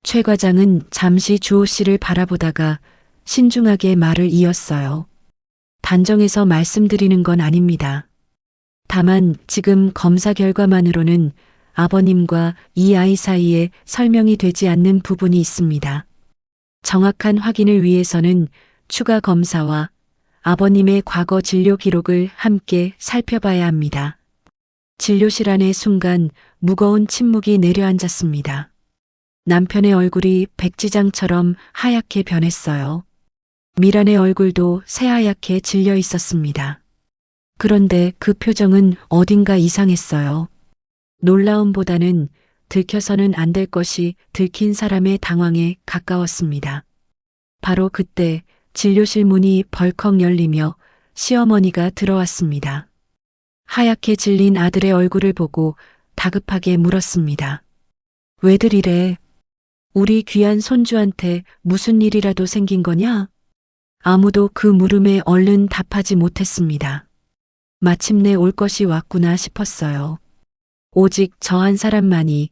최 과장은 잠시 주호 씨를 바라보다가 신중하게 말을 이었어요. 단정해서 말씀드리는 건 아닙니다. 다만 지금 검사 결과만으로는 아버님과 이 아이 사이에 설명이 되지 않는 부분이 있습니다. 정확한 확인을 위해서는 추가 검사와 아버님의 과거 진료 기록을 함께 살펴봐야 합니다. 진료실 안에 순간 무거운 침묵이 내려앉았습니다. 남편의 얼굴이 백지장처럼 하얗게 변했어요. 미란의 얼굴도 새하얗게 질려 있었습니다. 그런데 그 표정은 어딘가 이상했어요. 놀라움보다는 들켜서는 안 될 것이 들킨 사람의 당황에 가까웠습니다. 바로 그때 진료실 문이 벌컥 열리며 시어머니가 들어왔습니다. 하얗게 질린 아들의 얼굴을 보고 다급하게 물었습니다. 왜들 이래? 우리 귀한 손주한테 무슨 일이라도 생긴 거냐? 아무도 그 물음에 얼른 답하지 못했습니다. 마침내 올 것이 왔구나 싶었어요. 오직 저 한 사람만이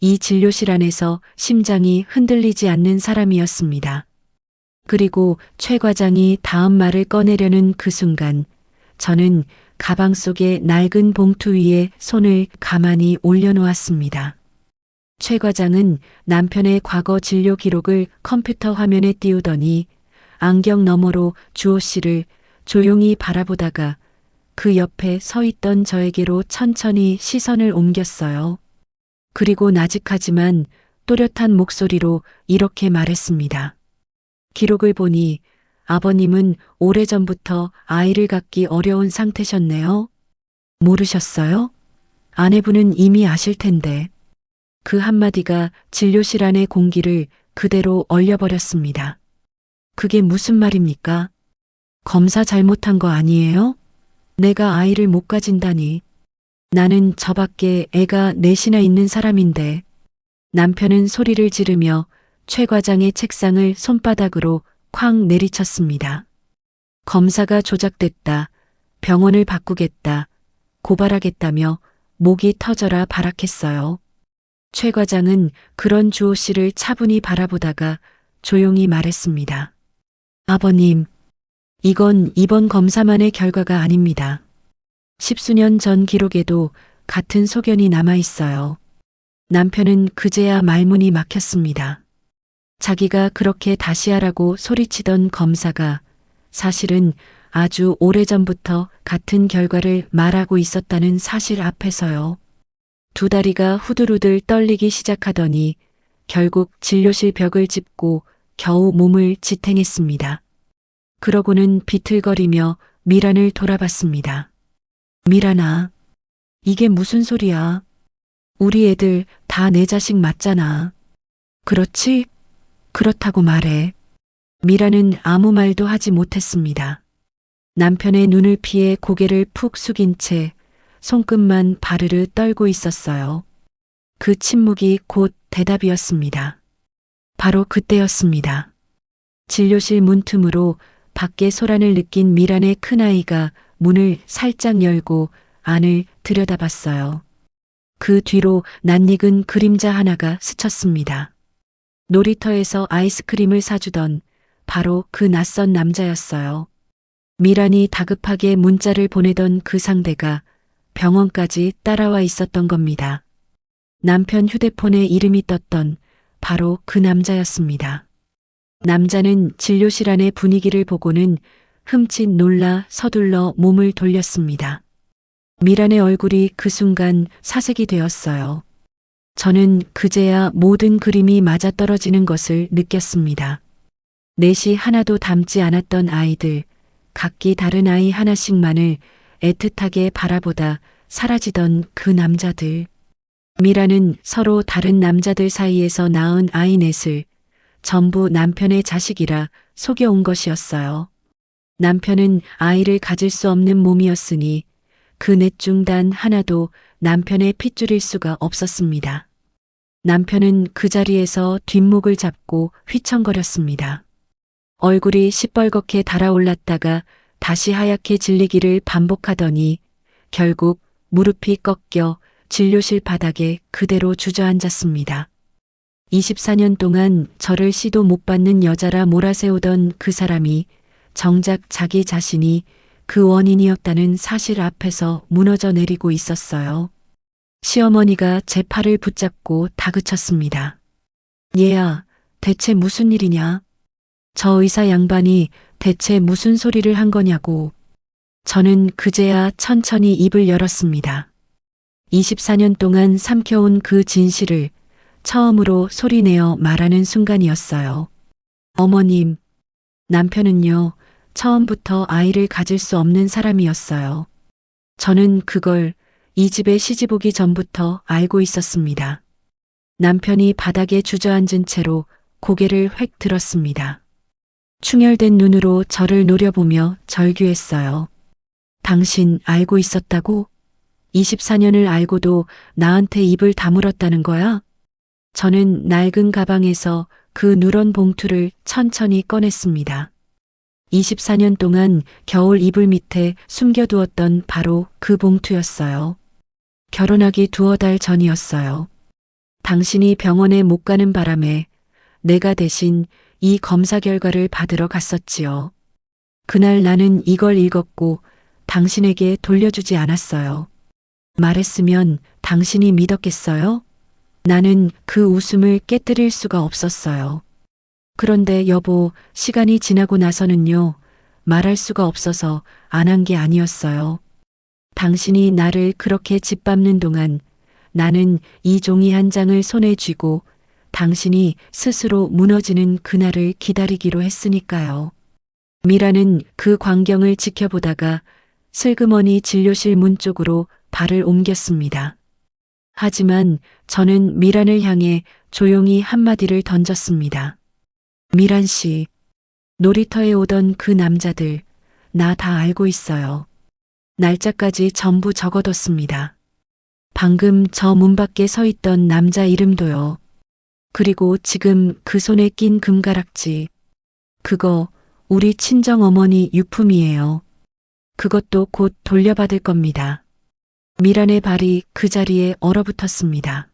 이 진료실 안에서 심장이 흔들리지 않는 사람이었습니다. 그리고 최 과장이 다음 말을 꺼내려는 그 순간 저는 가방 속의 낡은 봉투 위에 손을 가만히 올려놓았습니다. 최 과장은 남편의 과거 진료 기록을 컴퓨터 화면에 띄우더니 안경 너머로 주호 씨를 조용히 바라보다가 그 옆에 서 있던 저에게로 천천히 시선을 옮겼어요. 그리고 나직하지만 또렷한 목소리로 이렇게 말했습니다. 기록을 보니 아버님은 오래전부터 아이를 갖기 어려운 상태셨네요. 모르셨어요? 아내분은 이미 아실 텐데. 그 한마디가 진료실 안의 공기를 그대로 얼려버렸습니다. 그게 무슨 말입니까? 검사 잘못한 거 아니에요? 내가 아이를 못 가진다니. 나는 저밖에 애가 넷이나 있는 사람인데. 남편은 소리를 지르며 최 과장의 책상을 손바닥으로 쾅 내리쳤습니다. 검사가 조작됐다. 병원을 바꾸겠다. 고발하겠다며 목이 터져라 발악했어요. 최 과장은 그런 주호 씨를 차분히 바라보다가 조용히 말했습니다. 아버님, 이건 이번 검사만의 결과가 아닙니다. 10수년 전 기록에도 같은 소견이 남아 있어요. 남편은 그제야 말문이 막혔습니다. 자기가 그렇게 다시 하라고 소리치던 검사가 사실은 아주 오래전부터 같은 결과를 말하고 있었다는 사실 앞에서요. 두 다리가 후들후들 떨리기 시작하더니 결국 진료실 벽을 짚고 겨우 몸을 지탱했습니다. 그러고는 비틀거리며 미란을 돌아봤습니다. 미란아, 이게 무슨 소리야? 우리 애들 다 내 자식 맞잖아. 그렇지? 그렇다고 말해. 미란은 아무 말도 하지 못했습니다. 남편의 눈을 피해 고개를 푹 숙인 채 손끝만 바르르 떨고 있었어요. 그 침묵이 곧 대답이었습니다. 바로 그때였습니다. 진료실 문틈으로 밖에 소란을 느낀 미란의 큰아이가 문을 살짝 열고 안을 들여다봤어요. 그 뒤로 낯익은 그림자 하나가 스쳤습니다. 놀이터에서 아이스크림을 사주던 바로 그 낯선 남자였어요. 미란이 다급하게 문자를 보내던 그 상대가 병원까지 따라와 있었던 겁니다. 남편 휴대폰에 이름이 떴던 바로 그 남자였습니다. 남자는 진료실 안의 분위기를 보고는 흠칫 놀라 서둘러 몸을 돌렸습니다. 미란의 얼굴이 그 순간 사색이 되었어요. 저는 그제야 모든 그림이 맞아떨어지는 것을 느꼈습니다. 넷이 하나도 닮지 않았던 아이들, 각기 다른 아이 하나씩만을 애틋하게 바라보다 사라지던 그 남자들. 미라는 서로 다른 남자들 사이에서 낳은 아이 넷을 전부 남편의 자식이라 속여온 것이었어요. 남편은 아이를 가질 수 없는 몸이었으니 그 넷 중 단 하나도 남편의 핏줄일 수가 없었습니다. 남편은 그 자리에서 뒷목을 잡고 휘청거렸습니다. 얼굴이 시뻘겋게 달아올랐다가 다시 하얗게 질리기를 반복하더니 결국 무릎이 꺾여 진료실 바닥에 그대로 주저앉았습니다. 24년 동안 저를 시도 못 받는 여자라 몰아세우던 그 사람이 정작 자기 자신이 그 원인이었다는 사실 앞에서 무너져 내리고 있었어요. 시어머니가 제 팔을 붙잡고 다그쳤습니다. 얘야, 대체 무슨 일이냐? 저 의사 양반이 대체 무슨 소리를 한 거냐고. 저는 그제야 천천히 입을 열었습니다. 24년 동안 삼켜온 그 진실을 처음으로 소리내어 말하는 순간이었어요. 어머님, 남편은요, 처음부터 아이를 가질 수 없는 사람이었어요. 저는 그걸 이 집에 시집 오기 전부터 알고 있었습니다. 남편이 바닥에 주저앉은 채로 고개를 획 들었습니다. 충혈된 눈으로 저를 노려보며 절규했어요. 당신 알고 있었다고? 24년을 알고도 나한테 입을 다물었다는 거야? 저는 낡은 가방에서 그 누런 봉투를 천천히 꺼냈습니다. 24년 동안 겨울 이불 밑에 숨겨두었던 바로 그 봉투였어요. 결혼하기 두어 달 전이었어요. 당신이 병원에 못 가는 바람에 내가 대신 이 검사 결과를 받으러 갔었지요. 그날 나는 이걸 읽었고 당신에게 돌려주지 않았어요. 말했으면 당신이 믿었겠어요? 나는 그 웃음을 깨뜨릴 수가 없었어요. 그런데 여보, 시간이 지나고 나서는요, 말할 수가 없어서 안 한 게 아니었어요. 당신이 나를 그렇게 짓밟는 동안 나는 이 종이 한 장을 손에 쥐고 당신이 스스로 무너지는 그날을 기다리기로 했으니까요. 미라는 그 광경을 지켜보다가 슬그머니 진료실 문 쪽으로 발을 옮겼습니다. 하지만 저는 미란을 향해 조용히 한마디를 던졌습니다. 미란 씨, 놀이터에 오던 그 남자들, 나 다 알고 있어요. 날짜까지 전부 적어뒀습니다. 방금 저 문 밖에 서 있던 남자 이름도요. 그리고 지금 그 손에 낀 금가락지. 그거 우리 친정 어머니 유품이에요. 그것도 곧 돌려받을 겁니다. 미란의 발이 그 자리에 얼어붙었습니다.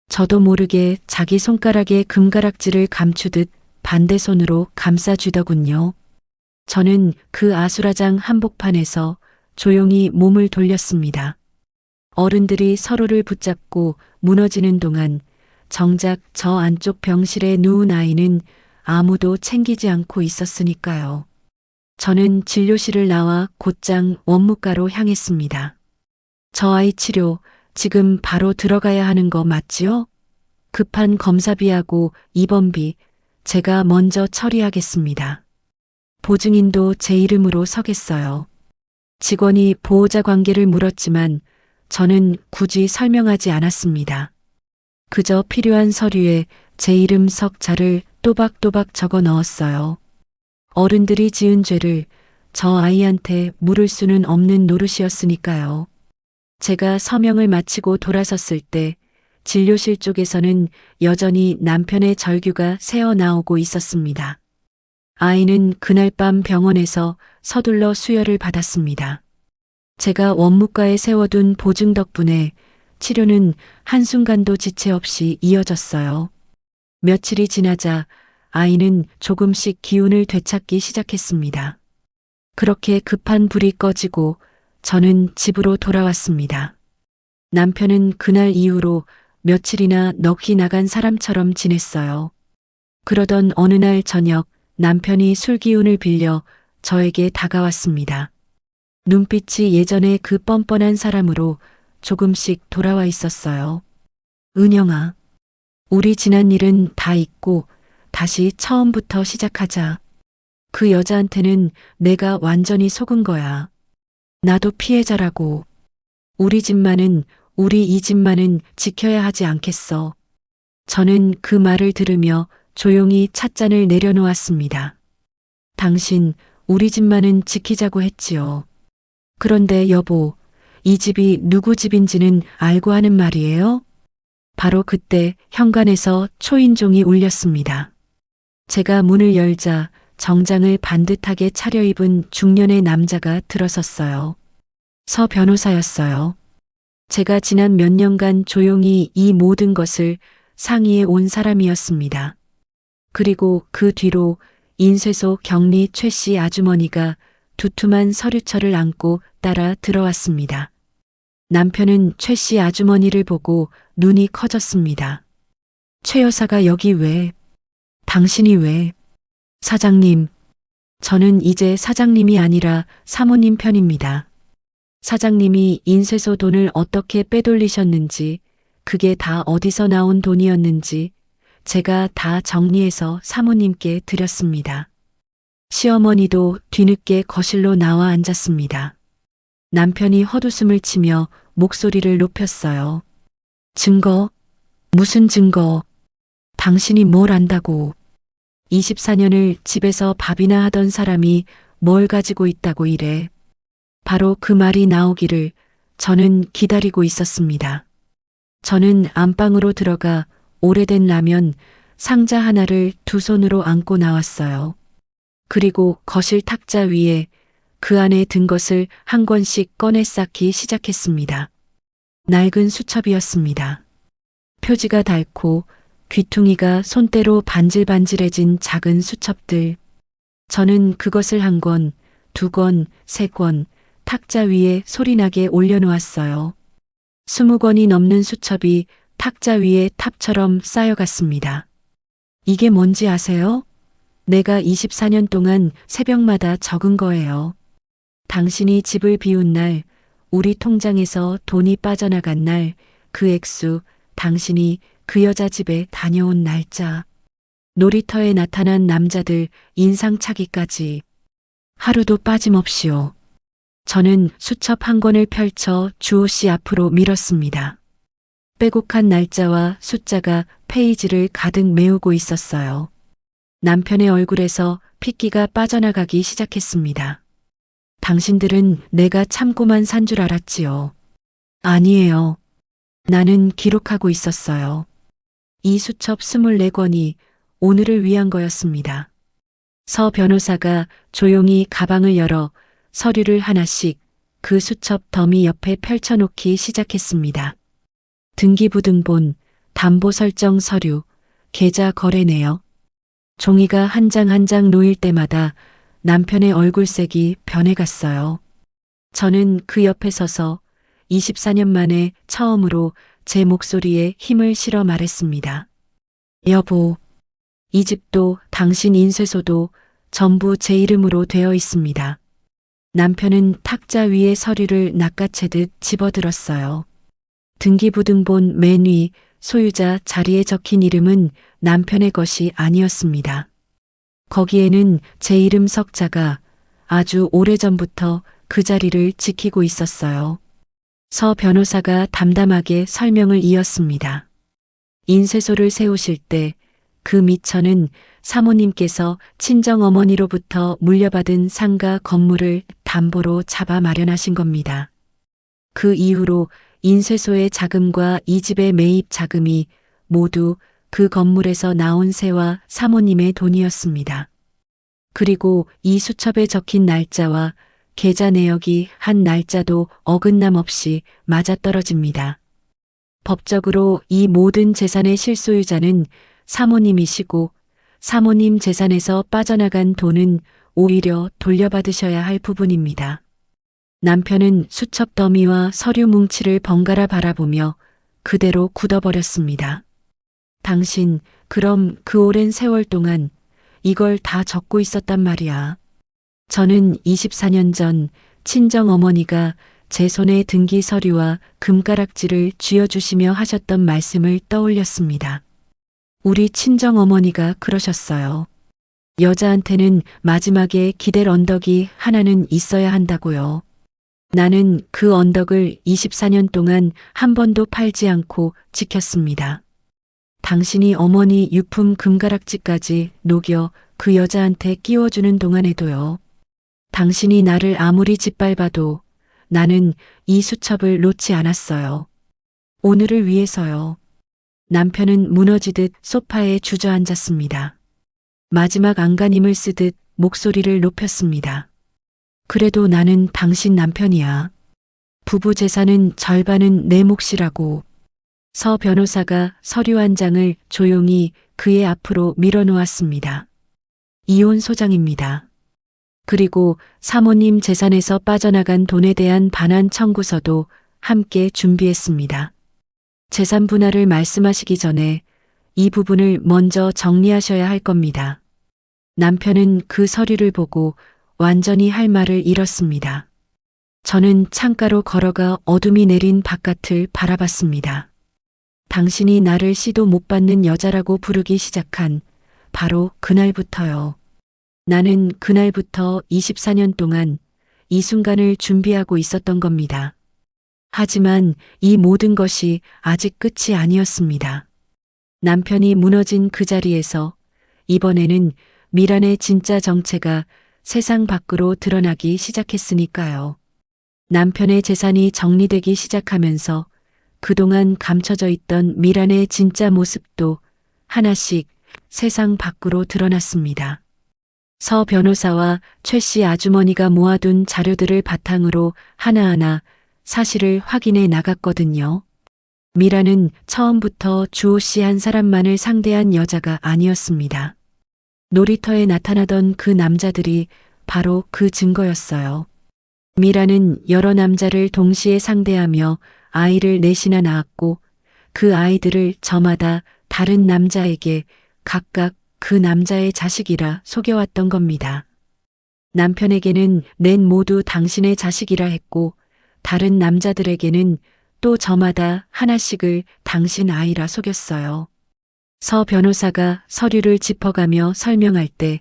저도 모르게 자기 손가락에 금가락지를 감추듯 반대 손으로 감싸쥐더군요. 저는 그 아수라장 한복판에서 조용히 몸을 돌렸습니다. 어른들이 서로를 붙잡고 무너지는 동안 정작 저 안쪽 병실에 누운 아이는 아무도 챙기지 않고 있었으니까요. 저는 진료실을 나와 곧장 원무과로 향했습니다. 저 아이 치료 지금 바로 들어가야 하는 거 맞지요? 급한 검사비하고 입원비 제가 먼저 처리하겠습니다. 보증인도 제 이름으로 서겠어요. 직원이 보호자 관계를 물었지만 저는 굳이 설명하지 않았습니다. 그저 필요한 서류에 제 이름 석자를 또박또박 적어 넣었어요. 어른들이 지은 죄를 저 아이한테 물을 수는 없는 노릇이었으니까요. 제가 서명을 마치고 돌아섰을 때 진료실 쪽에서는 여전히 남편의 절규가 새어나오고 있었습니다. 아이는 그날 밤 병원에서 서둘러 수혈을 받았습니다. 제가 원무과에 세워둔 보증 덕분에 치료는 한순간도 지체 없이 이어졌어요. 며칠이 지나자 아이는 조금씩 기운을 되찾기 시작했습니다. 그렇게 급한 불이 꺼지고 저는 집으로 돌아왔습니다. 남편은 그날 이후로 며칠이나 넋이 나간 사람처럼 지냈어요. 그러던 어느 날 저녁 남편이 술 기운을 빌려 저에게 다가왔습니다. 눈빛이 예전의 그 뻔뻔한 사람으로 조금씩 돌아와 있었어요. 은영아, 우리 지난 일은 다 잊고 다시 처음부터 시작하자. 그 여자한테는 내가 완전히 속은 거야. 나도 피해자라고. 우리 이 집만은 지켜야 하지 않겠어. 저는 그 말을 들으며 조용히 찻잔을 내려놓았습니다. 당신, 우리 집만은 지키자고 했지요. 그런데 여보, 이 집이 누구 집인지는 알고 하는 말이에요? 바로 그때 현관에서 초인종이 울렸습니다. 제가 문을 열자 정장을 반듯하게 차려입은 중년의 남자가 들어섰어요. 서 변호사였어요. 제가 지난 몇 년간 조용히 이 모든 것을 상의해 온 사람이었습니다. 그리고 그 뒤로 인쇄소 경리 최 씨 아주머니가 두툼한 서류철을 안고 따라 들어왔습니다. 남편은 최 씨 아주머니를 보고 눈이 커졌습니다. 최 여사가 여기 왜? 당신이 왜? 사장님, 저는 이제 사장님이 아니라 사모님 편입니다. 사장님이 인쇄소 돈을 어떻게 빼돌리셨는지, 그게 다 어디서 나온 돈이었는지 제가 다 정리해서 사모님께 드렸습니다. 시어머니도 뒤늦게 거실로 나와 앉았습니다. 남편이 헛웃음을 치며 목소리를 높였어요. 증거? 무슨 증거? 당신이 뭘 안다고. 24년을 집에서 밥이나 하던 사람이 뭘 가지고 있다고 이래. 바로 그 말이 나오기를 저는 기다리고 있었습니다. 저는 안방으로 들어가 오래된 라면 상자 하나를 두 손으로 안고 나왔어요. 그리고 거실 탁자 위에 그 안에 든 것을 한 권씩 꺼내 쌓기 시작했습니다. 낡은 수첩이었습니다. 표지가 닳고 귀퉁이가 손때로 반질반질해진 작은 수첩들. 저는 그것을 한 권, 두 권, 세 권, 탁자 위에 소리나게 올려놓았어요. 20권이 넘는 수첩이 탁자 위에 탑처럼 쌓여갔습니다. 이게 뭔지 아세요? 내가 24년 동안 새벽마다 적은 거예요. 당신이 집을 비운 날, 우리 통장에서 돈이 빠져나간 날, 그 액수, 당신이 그 여자 집에 다녀온 날짜, 놀이터에 나타난 남자들 인상착의까지 하루도 빠짐없이요. 저는 수첩 한 권을 펼쳐 주호 씨 앞으로 밀었습니다. 빼곡한 날짜와 숫자가 페이지를 가득 메우고 있었어요. 남편의 얼굴에서 핏기가 빠져나가기 시작했습니다. 당신들은 내가 참고만 산 줄 알았지요. 아니에요. 나는 기록하고 있었어요. 이 수첩 24권이 오늘을 위한 거였습니다. 서 변호사가 조용히 가방을 열어 서류를 하나씩 그 수첩 더미 옆에 펼쳐놓기 시작했습니다. 등기부등본, 담보설정 서류, 계좌 거래 내역. 종이가 한 장 한 장 놓일 때마다 남편의 얼굴색이 변해갔어요. 저는 그 옆에 서서 24년 만에 처음으로 제 목소리에 힘을 실어 말했습니다. 여보, 이 집도 당신 인쇄소도 전부 제 이름으로 되어 있습니다. 남편은 탁자 위에 서류를 낚아채듯 집어들었어요. 등기부등본 맨 위 소유자 자리에 적힌 이름은 남편의 것이 아니었습니다. 거기에는 제 이름 석자가 아주 오래전부터 그 자리를 지키고 있었어요. 서 변호사가 담담하게 설명을 이었습니다. 인쇄소를 세우실 때 그 미처는 사모님께서 친정어머니로부터 물려받은 상가 건물을 담보로 잡아 마련하신 겁니다. 그 이후로 인쇄소의 자금과 이 집의 매입 자금이 모두 그 건물에서 나온 세와 사모님의 돈이었습니다. 그리고 이 수첩에 적힌 날짜와 계좌 내역이 한 날짜도 어긋남 없이 맞아떨어집니다. 법적으로 이 모든 재산의 실소유자는 사모님이시고 사모님 재산에서 빠져나간 돈은 오히려 돌려받으셔야 할 부분입니다. 남편은 수첩 더미와 서류 뭉치를 번갈아 바라보며 그대로 굳어버렸습니다. 당신, 그럼 그 오랜 세월 동안 이걸 다 적고 있었단 말이야. 저는 24년 전 친정어머니가 제 손에 등기 서류와 금가락지를 쥐어주시며 하셨던 말씀을 떠올렸습니다. 우리 친정어머니가 그러셨어요. 여자한테는 마지막에 기댈 언덕이 하나는 있어야 한다고요. 나는 그 언덕을 24년 동안 한 번도 팔지 않고 지켰습니다. 당신이 어머니 유품 금가락지까지 녹여 그 여자한테 끼워주는 동안에도요. 당신이 나를 아무리 짓밟아도 나는 이 수첩을 놓지 않았어요. 오늘을 위해서요. 남편은 무너지듯 소파에 주저앉았습니다. 마지막 안간힘을 쓰듯 목소리를 높였습니다. 그래도 나는 당신 남편이야. 부부 재산은 절반은 내 몫이라고. 서 변호사가 서류 한 장을 조용히 그의 앞으로 밀어놓았습니다. 이혼 소장입니다. 그리고 사모님 재산에서 빠져나간 돈에 대한 반환 청구서도 함께 준비했습니다. 재산 분할을 말씀하시기 전에 이 부분을 먼저 정리하셔야 할 겁니다. 남편은 그 서류를 보고 완전히 할 말을 잃었습니다. 저는 창가로 걸어가 어둠이 내린 바깥을 바라봤습니다. 당신이 나를 시도 못 받는 여자라고 부르기 시작한 바로 그날부터요. 나는 그날부터 24년 동안 이 순간을 준비하고 있었던 겁니다. 하지만 이 모든 것이 아직 끝이 아니었습니다. 남편이 무너진 그 자리에서 이번에는 미란의 진짜 정체가 세상 밖으로 드러나기 시작했으니까요. 남편의 재산이 정리되기 시작하면서 그동안 감춰져 있던 미란의 진짜 모습도 하나씩 세상 밖으로 드러났습니다. 서 변호사와 최 씨 아주머니가 모아둔 자료들을 바탕으로 하나하나 사실을 확인해 나갔거든요. 미라는 처음부터 주호 씨 한 사람만을 상대한 여자가 아니었습니다. 놀이터에 나타나던 그 남자들이 바로 그 증거였어요. 미라는 여러 남자를 동시에 상대하며 아이를 넷이나 낳았고 그 아이들을 저마다 다른 남자에게 각각 그 남자의 자식이라 속여왔던 겁니다. 남편에게는 넷 모두 당신의 자식이라 했고 다른 남자들에게는 또 저마다 하나씩을 당신 아이라 속였어요. 서 변호사가 서류를 짚어가며 설명할 때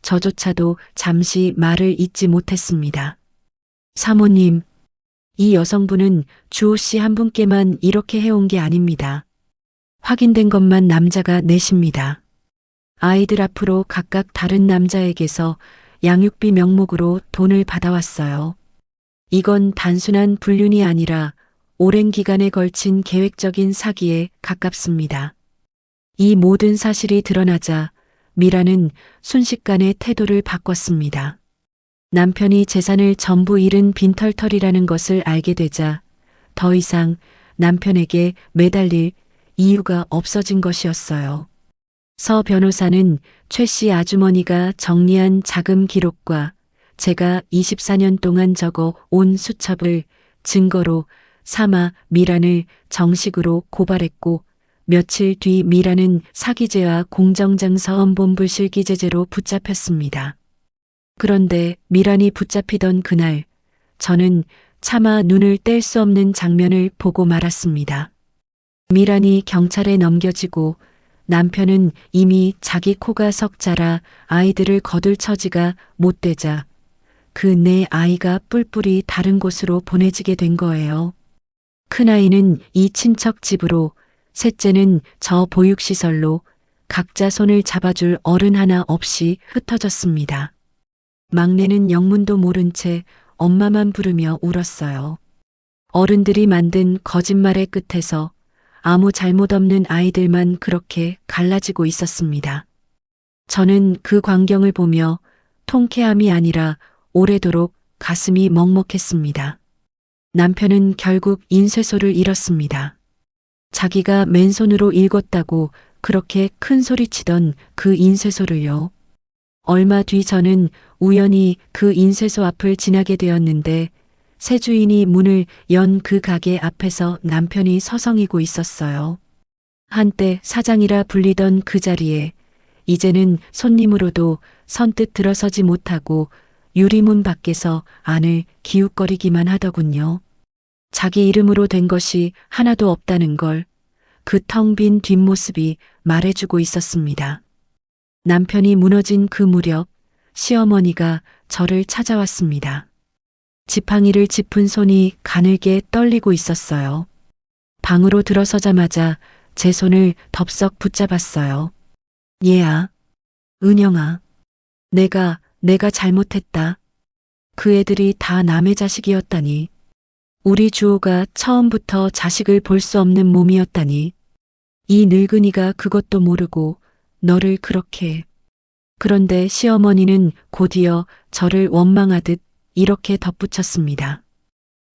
저조차도 잠시 말을 잇지 못했습니다. 사모님, 이 여성분은 주호 씨 한 분께만 이렇게 해온 게 아닙니다. 확인된 것만 남자가 넷입니다. 아이들 앞으로 각각 다른 남자에게서 양육비 명목으로 돈을 받아왔어요. 이건 단순한 불륜이 아니라 오랜 기간에 걸친 계획적인 사기에 가깝습니다. 이 모든 사실이 드러나자 미라는 순식간에 태도를 바꿨습니다. 남편이 재산을 전부 잃은 빈털털이라는 것을 알게 되자 더 이상 남편에게 매달릴 이유가 없어진 것이었어요. 서 변호사는 최 씨 아주머니가 정리한 자금 기록과 제가 24년 동안 적어 온 수첩을 증거로 삼아 미란을 정식으로 고발했고 며칠 뒤 미란은 사기죄와 공정장사원본부 실기죄죄로 붙잡혔습니다. 그런데 미란이 붙잡히던 그날 저는 차마 눈을 뗄 수 없는 장면을 보고 말았습니다. 미란이 경찰에 넘겨지고 남편은 이미 자기 코가 석 자라 아이들을 거둘 처지가 못 되자 그 네 아이가 뿔뿔이 다른 곳으로 보내지게 된 거예요. 큰아이는 이 친척 집으로, 셋째는 저 보육시설로 각자 손을 잡아줄 어른 하나 없이 흩어졌습니다. 막내는 영문도 모른 채 엄마만 부르며 울었어요. 어른들이 만든 거짓말의 끝에서 아무 잘못 없는 아이들만 그렇게 갈라지고 있었습니다. 저는 그 광경을 보며 통쾌함이 아니라 오래도록 가슴이 먹먹했습니다. 남편은 결국 인쇄소를 잃었습니다. 자기가 맨손으로 읽었다고 그렇게 큰 소리치던 그 인쇄소를요. 얼마 뒤 저는 우연히 그 인쇄소 앞을 지나게 되었는데 새 주인이 문을 연 그 가게 앞에서 남편이 서성이고 있었어요. 한때 사장이라 불리던 그 자리에 이제는 손님으로도 선뜻 들어서지 못하고 유리문 밖에서 안을 기웃거리기만 하더군요. 자기 이름으로 된 것이 하나도 없다는 걸 그 텅 빈 뒷모습이 말해주고 있었습니다. 남편이 무너진 그 무렵 시어머니가 저를 찾아왔습니다. 지팡이를 짚은 손이 가늘게 떨리고 있었어요. 방으로 들어서자마자 제 손을 덥석 붙잡았어요. 얘야, 은영아, 내가 잘못했다. 그 애들이 다 남의 자식이었다니. 우리 주호가 처음부터 자식을 볼 수 없는 몸이었다니. 이 늙은이가 그것도 모르고 너를 그렇게. 그런데 시어머니는 곧이어 저를 원망하듯 이렇게 덧붙였습니다.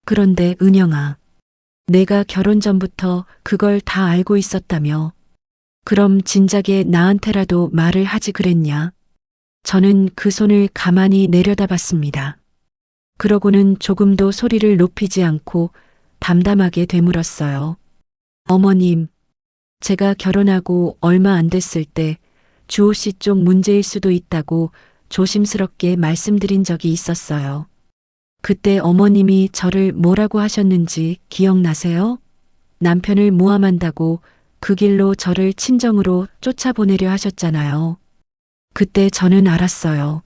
그런데 은영아, 내가 결혼 전부터 그걸 다 알고 있었다며. 그럼 진작에 나한테라도 말을 하지 그랬냐? 저는 그 손을 가만히 내려다봤습니다. 그러고는 조금도 소리를 높이지 않고 담담하게 되물었어요. 어머님, 제가 결혼하고 얼마 안 됐을 때 주호 씨 쪽 문제일 수도 있다고 조심스럽게 말씀드린 적이 있었어요. 그때 어머님이 저를 뭐라고 하셨는지 기억나세요? 남편을 모함한다고 그 길로 저를 친정으로 쫓아보내려 하셨잖아요. 그때 저는 알았어요.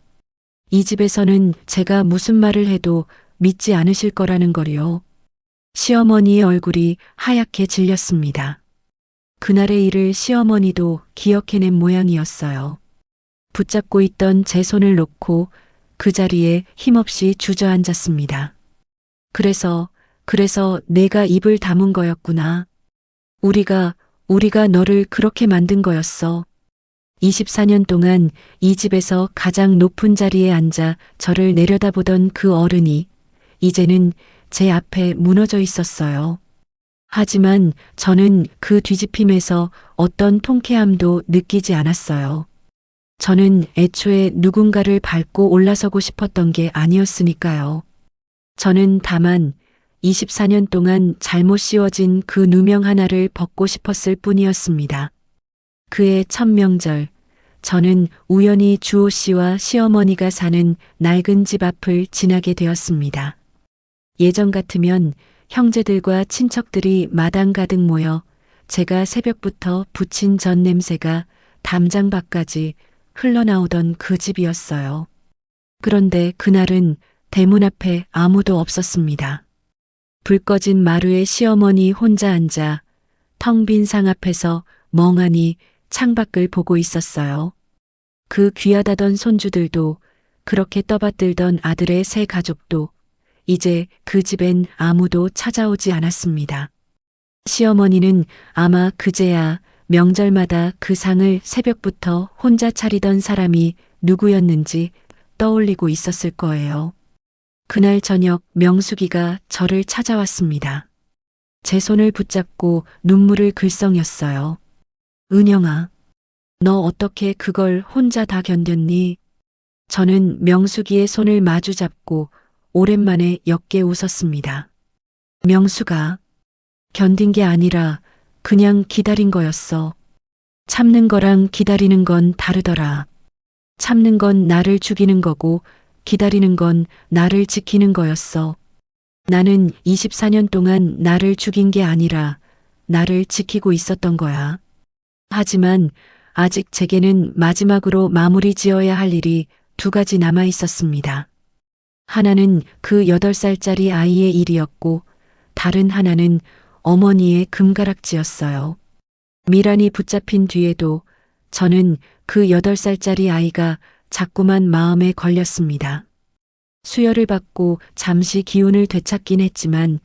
이 집에서는 제가 무슨 말을 해도 믿지 않으실 거라는 걸요. 시어머니의 얼굴이 하얗게 질렸습니다. 그날의 일을 시어머니도 기억해낸 모양이었어요. 붙잡고 있던 제 손을 놓고 그 자리에 힘없이 주저앉았습니다. 그래서 내가 입을 다문 거였구나. 우리가 너를 그렇게 만든 거였어. 24년 동안 이 집에서 가장 높은 자리에 앉아 저를 내려다보던 그 어른이 이제는 제 앞에 무너져 있었어요. 하지만 저는 그 뒤집힘에서 어떤 통쾌함도 느끼지 않았어요. 저는 애초에 누군가를 밟고 올라서고 싶었던 게 아니었으니까요. 저는 다만 24년 동안 잘못 씌워진 그 누명 하나를 벗고 싶었을 뿐이었습니다. 그해 첫 명절, 저는 우연히 주호 씨와 시어머니가 사는 낡은 집 앞을 지나게 되었습니다. 예전 같으면 형제들과 친척들이 마당 가득 모여 제가 새벽부터 부친 전 냄새가 담장 밖까지 흘러나오던 그 집이었어요. 그런데 그날은 대문 앞에 아무도 없었습니다. 불 꺼진 마루에 시어머니 혼자 앉아 텅 빈 상 앞에서 멍하니 창밖을 보고 있었어요. 그 귀하다던 손주들도 그렇게 떠받들던 아들의 세 가족도 이제 그 집엔 아무도 찾아오지 않았습니다. 시어머니는 아마 그제야 명절마다 그 상을 새벽부터 혼자 차리던 사람이 누구였는지 떠올리고 있었을 거예요. 그날 저녁 명숙이가 저를 찾아왔습니다. 제 손을 붙잡고 눈물을 글썽였어요. 은영아, 너 어떻게 그걸 혼자 다 견뎠니? 저는 명숙이의 손을 마주 잡고 오랜만에 옅게 웃었습니다. 명숙아, 견딘 게 아니라 그냥 기다린 거였어. 참는 거랑 기다리는 건 다르더라. 참는 건 나를 죽이는 거고 기다리는 건 나를 지키는 거였어. 나는 24년 동안 나를 죽인 게 아니라 나를 지키고 있었던 거야. 하지만 아직 제게는 마지막으로 마무리 지어야 할 일이 두 가지 남아 있었습니다. 하나는 그 8살짜리 아이의 일이었고 다른 하나는 어머니의 금가락지였어요. 미란이 붙잡힌 뒤에도 저는 그 8살짜리 아이가 자꾸만 마음에 걸렸습니다. 수혈을 받고 잠시 기운을 되찾긴 했지만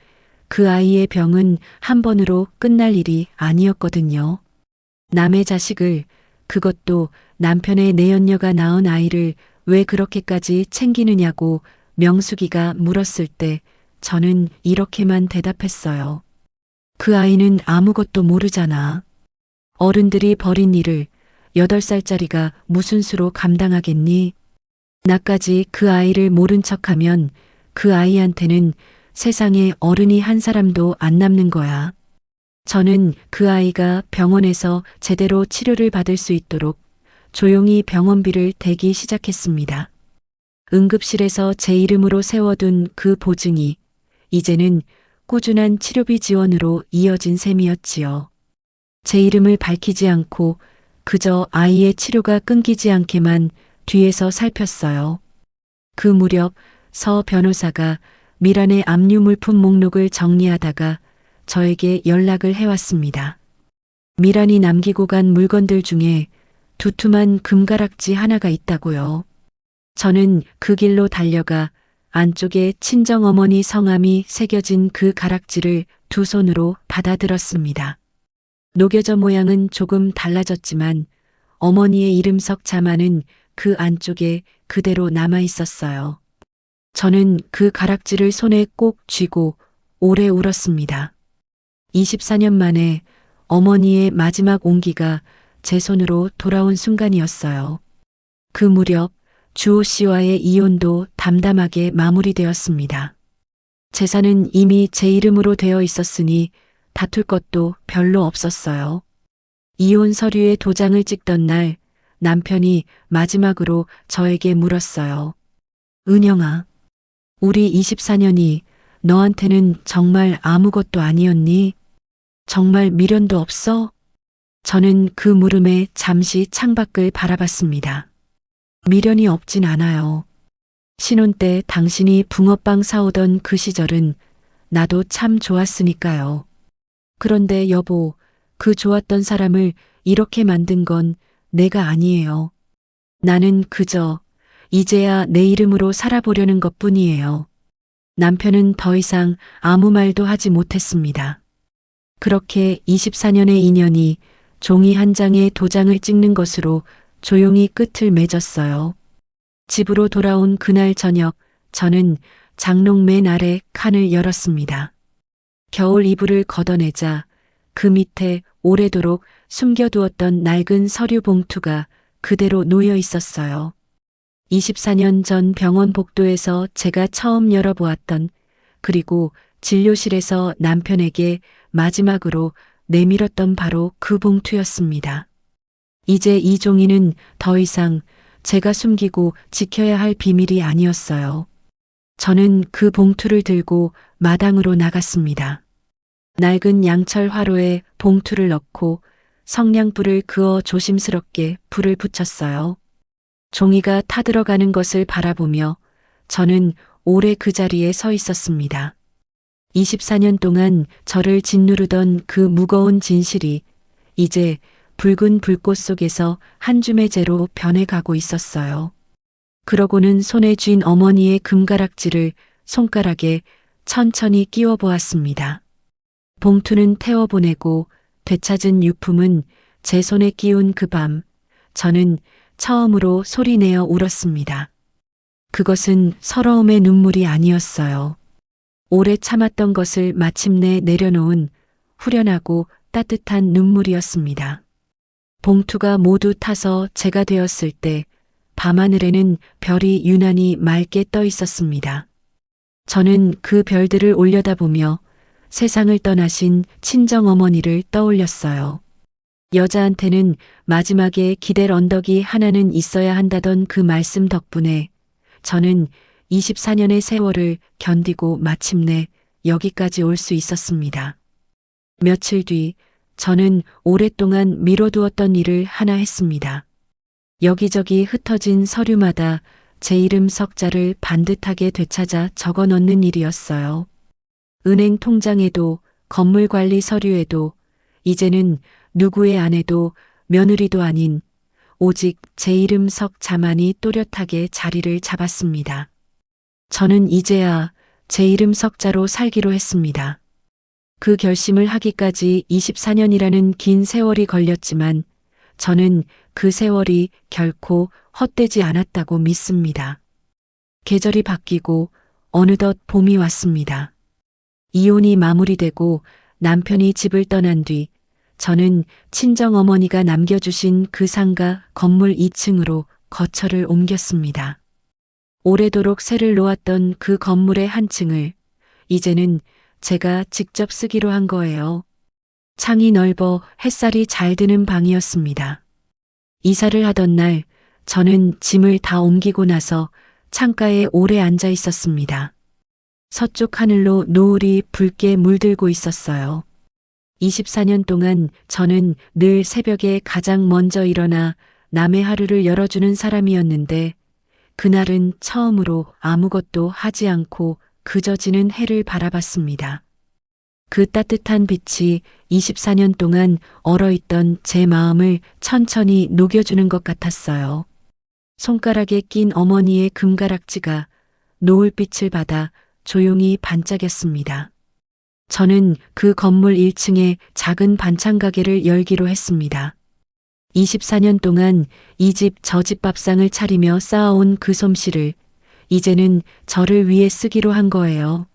그 아이의 병은 한 번으로 끝날 일이 아니었거든요. 남의 자식을, 그것도 남편의 내연녀가 낳은 아이를 왜 그렇게까지 챙기느냐고 명숙이가 물었을 때 저는 이렇게만 대답했어요. 그 아이는 아무것도 모르잖아. 어른들이 벌인 일을 8살짜리가 무슨 수로 감당하겠니? 나까지 그 아이를 모른 척하면 그 아이한테는 세상에 어른이 한 사람도 안 남는 거야. 저는 그 아이가 병원에서 제대로 치료를 받을 수 있도록 조용히 병원비를 대기 시작했습니다. 응급실에서 제 이름으로 세워둔 그 보증이 이제는 꾸준한 치료비 지원으로 이어진 셈이었지요. 제 이름을 밝히지 않고 그저 아이의 치료가 끊기지 않게만 뒤에서 살폈어요. 그 무렵 서 변호사가 미란의 압류 물품 목록을 정리하다가 저에게 연락을 해왔습니다. 미란이 남기고 간 물건들 중에 두툼한 금가락지 하나가 있다고요. 저는 그 길로 달려가 안쪽에 친정어머니 성함이 새겨진 그 가락지를 두 손으로 받아들었습니다. 녹여져 모양은 조금 달라졌지만 어머니의 이름석 자만은 그 안쪽에 그대로 남아 있었어요. 저는 그 가락지를 손에 꼭 쥐고 오래 울었습니다. 24년 만에 어머니의 마지막 온기가 제 손으로 돌아온 순간이었어요. 그 무렵 주호 씨와의 이혼도 담담하게 마무리되었습니다. 재산은 이미 제 이름으로 되어 있었으니 다툴 것도 별로 없었어요. 이혼 서류에 도장을 찍던 날 남편이 마지막으로 저에게 물었어요. 은영아, 우리 24년이 너한테는 정말 아무것도 아니었니? 정말 미련도 없어? 저는 그 물음에 잠시 창밖을 바라봤습니다. 미련이 없진 않아요. 신혼 때 당신이 붕어빵 사오던 그 시절은 나도 참 좋았으니까요. 그런데 여보, 그 좋았던 사람을 이렇게 만든 건 내가 아니에요. 나는 그저 이제야 내 이름으로 살아보려는 것뿐이에요. 남편은 더 이상 아무 말도 하지 못했습니다. 그렇게 24년의 인연이 종이 한 장에 도장을 찍는 것으로 조용히 끝을 맺었어요. 집으로 돌아온 그날 저녁 저는 장롱 맨 아래 칸을 열었습니다. 겨울 이불을 걷어내자 그 밑에 오래도록 숨겨두었던 낡은 서류 봉투가 그대로 놓여 있었어요. 24년 전 병원 복도에서 제가 처음 열어보았던, 그리고 진료실에서 남편에게 마지막으로 내밀었던 바로 그 봉투였습니다. 이제 이 종이는 더 이상 제가 숨기고 지켜야 할 비밀이 아니었어요. 저는 그 봉투를 들고 마당으로 나갔습니다. 낡은 양철 화로에 봉투를 넣고 성냥불을 그어 조심스럽게 불을 붙였어요. 종이가 타들어가는 것을 바라보며 저는 오래 그 자리에 서 있었습니다. 24년 동안 저를 짓누르던 그 무거운 진실이 이제 붉은 불꽃 속에서 한 줌의 재로 변해가고 있었어요. 그러고는 손에 쥔 어머니의 금가락지를 손가락에 천천히 끼워 보았습니다. 봉투는 태워보내고 되찾은 유품은 제 손에 끼운 그 밤, 저는 처음으로 소리내어 울었습니다. 그것은 서러움의 눈물이 아니었어요. 오래 참았던 것을 마침내 내려놓은 후련하고 따뜻한 눈물이었습니다. 봉투가 모두 타서 제가 되었을 때 밤하늘에는 별이 유난히 맑게 떠 있었습니다. 저는 그 별들을 올려다보며 세상을 떠나신 친정어머니를 떠올렸어요. 여자한테는 마지막에 기댈 언덕이 하나는 있어야 한다던 그 말씀 덕분에 저는 24년의 세월을 견디고 마침내 여기까지 올 수 있었습니다. 며칠 뒤 저는 오랫동안 미뤄두었던 일을 하나 했습니다. 여기저기 흩어진 서류마다 제 이름 석자를 반듯하게 되찾아 적어 넣는 일이었어요. 은행 통장에도 건물 관리 서류에도 이제는 누구의 아내도 며느리도 아닌 오직 제 이름 석자만이 또렷하게 자리를 잡았습니다. 저는 이제야 제 이름 석자로 살기로 했습니다. 그 결심을 하기까지 24년이라는 긴 세월이 걸렸지만 저는 그 세월이 결코 헛되지 않았다고 믿습니다. 계절이 바뀌고 어느덧 봄이 왔습니다. 이혼이 마무리되고 남편이 집을 떠난 뒤 저는 친정어머니가 남겨주신 그 상가 건물 2층으로 거처를 옮겼습니다. 오래도록 새를 놓았던 그 건물의 한 층을 이제는 제가 직접 쓰기로 한 거예요. 창이 넓어 햇살이 잘 드는 방이었습니다. 이사를 하던 날 저는 짐을 다 옮기고 나서 창가에 오래 앉아 있었습니다. 서쪽 하늘로 노을이 붉게 물들고 있었어요. 24년 동안 저는 늘 새벽에 가장 먼저 일어나 남의 하루를 열어주는 사람이었는데 그날은 처음으로 아무것도 하지 않고 그저 지는 해를 바라봤습니다. 그 따뜻한 빛이 24년 동안 얼어있던 제 마음을 천천히 녹여주는 것 같았어요. 손가락에 낀 어머니의 금가락지가 노을빛을 받아 조용히 반짝였습니다. 저는 그 건물 1층에 작은 반찬 가게를 열기로 했습니다. 24년 동안 이 집 저 집 밥상을 차리며 쌓아온 그 솜씨를 이제는 저를 위해 쓰기로 한 거예요.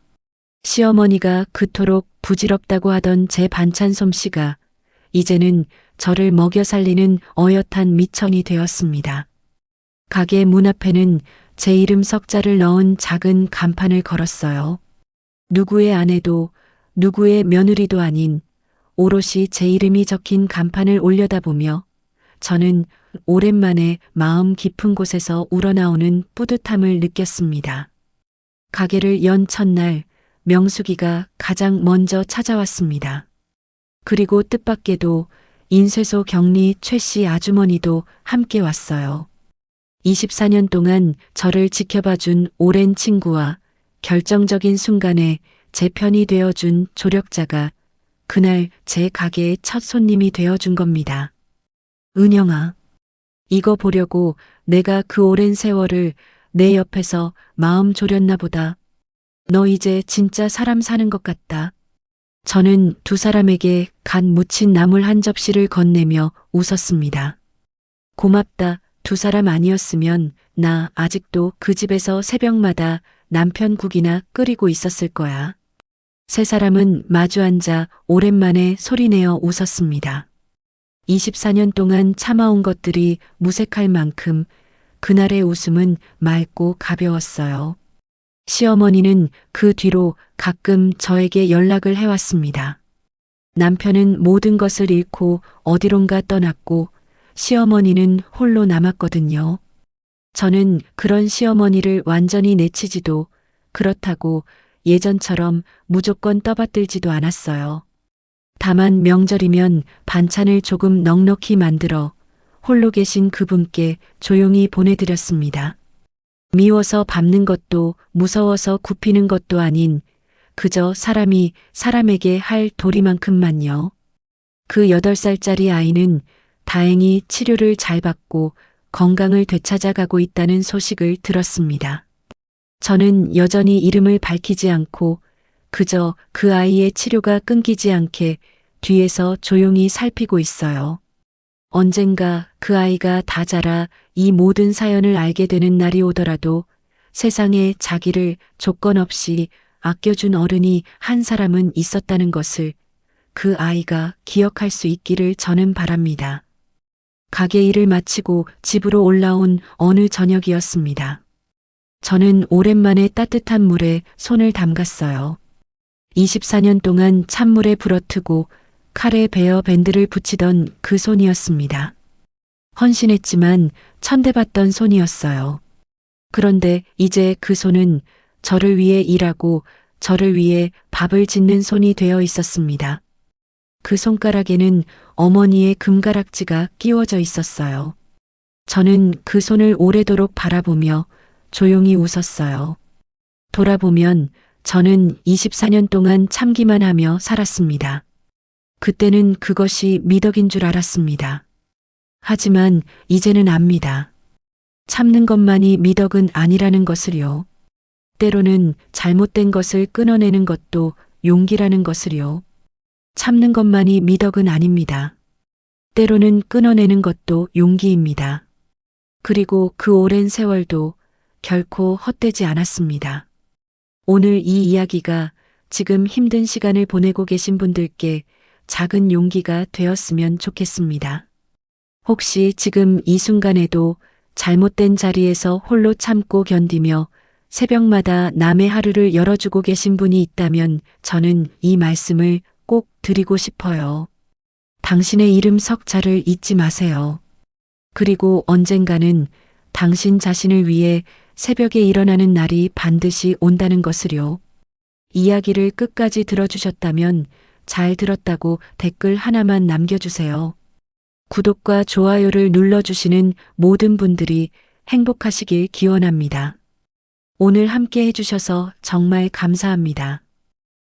시어머니가 그토록 부질없다고 하던 제 반찬 솜씨가 이제는 저를 먹여 살리는 어엿한 미천이 되었습니다. 가게 문 앞에는 제 이름 석자를 넣은 작은 간판을 걸었어요. 누구의 아내도 누구의 며느리도 아닌 오롯이 제 이름이 적힌 간판을 올려다보며 저는 오랜만에 마음 깊은 곳에서 우러나오는 뿌듯함을 느꼈습니다. 가게를 연 첫날 명숙이가 가장 먼저 찾아왔습니다. 그리고 뜻밖에도 인쇄소 경리 최씨 아주머니도 함께 왔어요. 24년 동안 저를 지켜봐준 오랜 친구와 결정적인 순간에 제 편이 되어준 조력자가 그날 제 가게의 첫 손님이 되어준 겁니다. 은영아, 이거 보려고 내가 그 오랜 세월을 내 옆에서 마음 졸였나 보다. 너 이제 진짜 사람 사는 것 같다. 저는 두 사람에게 간 묻힌 나물 한 접시를 건네며 웃었습니다. 고맙다. 두 사람 아니었으면 나 아직도 그 집에서 새벽마다 남편 국이나 끓이고 있었을 거야. 세 사람은 마주 앉아 오랜만에 소리내어 웃었습니다. 24년 동안 참아온 것들이 무색할 만큼 그날의 웃음은 맑고 가벼웠어요. 시어머니는 그 뒤로 가끔 저에게 연락을 해왔습니다. 남편은 모든 것을 잃고 어디론가 떠났고 시어머니는 홀로 남았거든요. 저는 그런 시어머니를 완전히 내치지도 그렇다고 예전처럼 무조건 떠받들지도 않았어요. 다만 명절이면 반찬을 조금 넉넉히 만들어 홀로 계신 그분께 조용히 보내드렸습니다. 미워서 밟는 것도 무서워서 굽히는 것도 아닌 그저 사람이 사람에게 할 도리만큼만요. 그 8살짜리 아이는 다행히 치료를 잘 받고 건강을 되찾아가고 있다는 소식을 들었습니다. 저는 여전히 이름을 밝히지 않고 그저 그 아이의 치료가 끊기지 않게 뒤에서 조용히 살피고 있어요. 언젠가 그 아이가 다 자라 이 모든 사연을 알게 되는 날이 오더라도 세상에 자기를 조건 없이 아껴준 어른이 한 사람은 있었다는 것을 그 아이가 기억할 수 있기를 저는 바랍니다. 가게 일을 마치고 집으로 올라온 어느 저녁이었습니다. 저는 오랜만에 따뜻한 물에 손을 담갔어요. 24년 동안 찬물에 불어트고 칼에 베어 밴드를 붙이던 그 손이었습니다. 헌신했지만 천대받던 손이었어요. 그런데 이제 그 손은 저를 위해 일하고 저를 위해 밥을 짓는 손이 되어 있었습니다. 그 손가락에는 어머니의 금가락지가 끼워져 있었어요. 저는 그 손을 오래도록 바라보며 조용히 웃었어요. 돌아보면 저는 24년 동안 참기만 하며 살았습니다. 그때는 그것이 미덕인 줄 알았습니다. 하지만 이제는 압니다. 참는 것만이 미덕은 아니라는 것을요. 때로는 잘못된 것을 끊어내는 것도 용기라는 것을요. 참는 것만이 미덕은 아닙니다. 때로는 끊어내는 것도 용기입니다. 그리고 그 오랜 세월도 결코 헛되지 않았습니다. 오늘 이 이야기가 지금 힘든 시간을 보내고 계신 분들께 작은 용기가 되었으면 좋겠습니다. 혹시 지금 이 순간에도 잘못된 자리에서 홀로 참고 견디며 새벽마다 남의 하루를 열어주고 계신 분이 있다면 저는 이 말씀을 꼭 드리고 싶어요. 당신의 이름 석자를 잊지 마세요. 그리고 언젠가는 당신 자신을 위해 새벽에 일어나는 날이 반드시 온다는 것을요. 이야기를 끝까지 들어주셨다면 잘 들었다고 댓글 하나만 남겨주세요. 구독과 좋아요를 눌러주시는 모든 분들이 행복하시길 기원합니다. 오늘 함께 해주셔서 정말 감사합니다.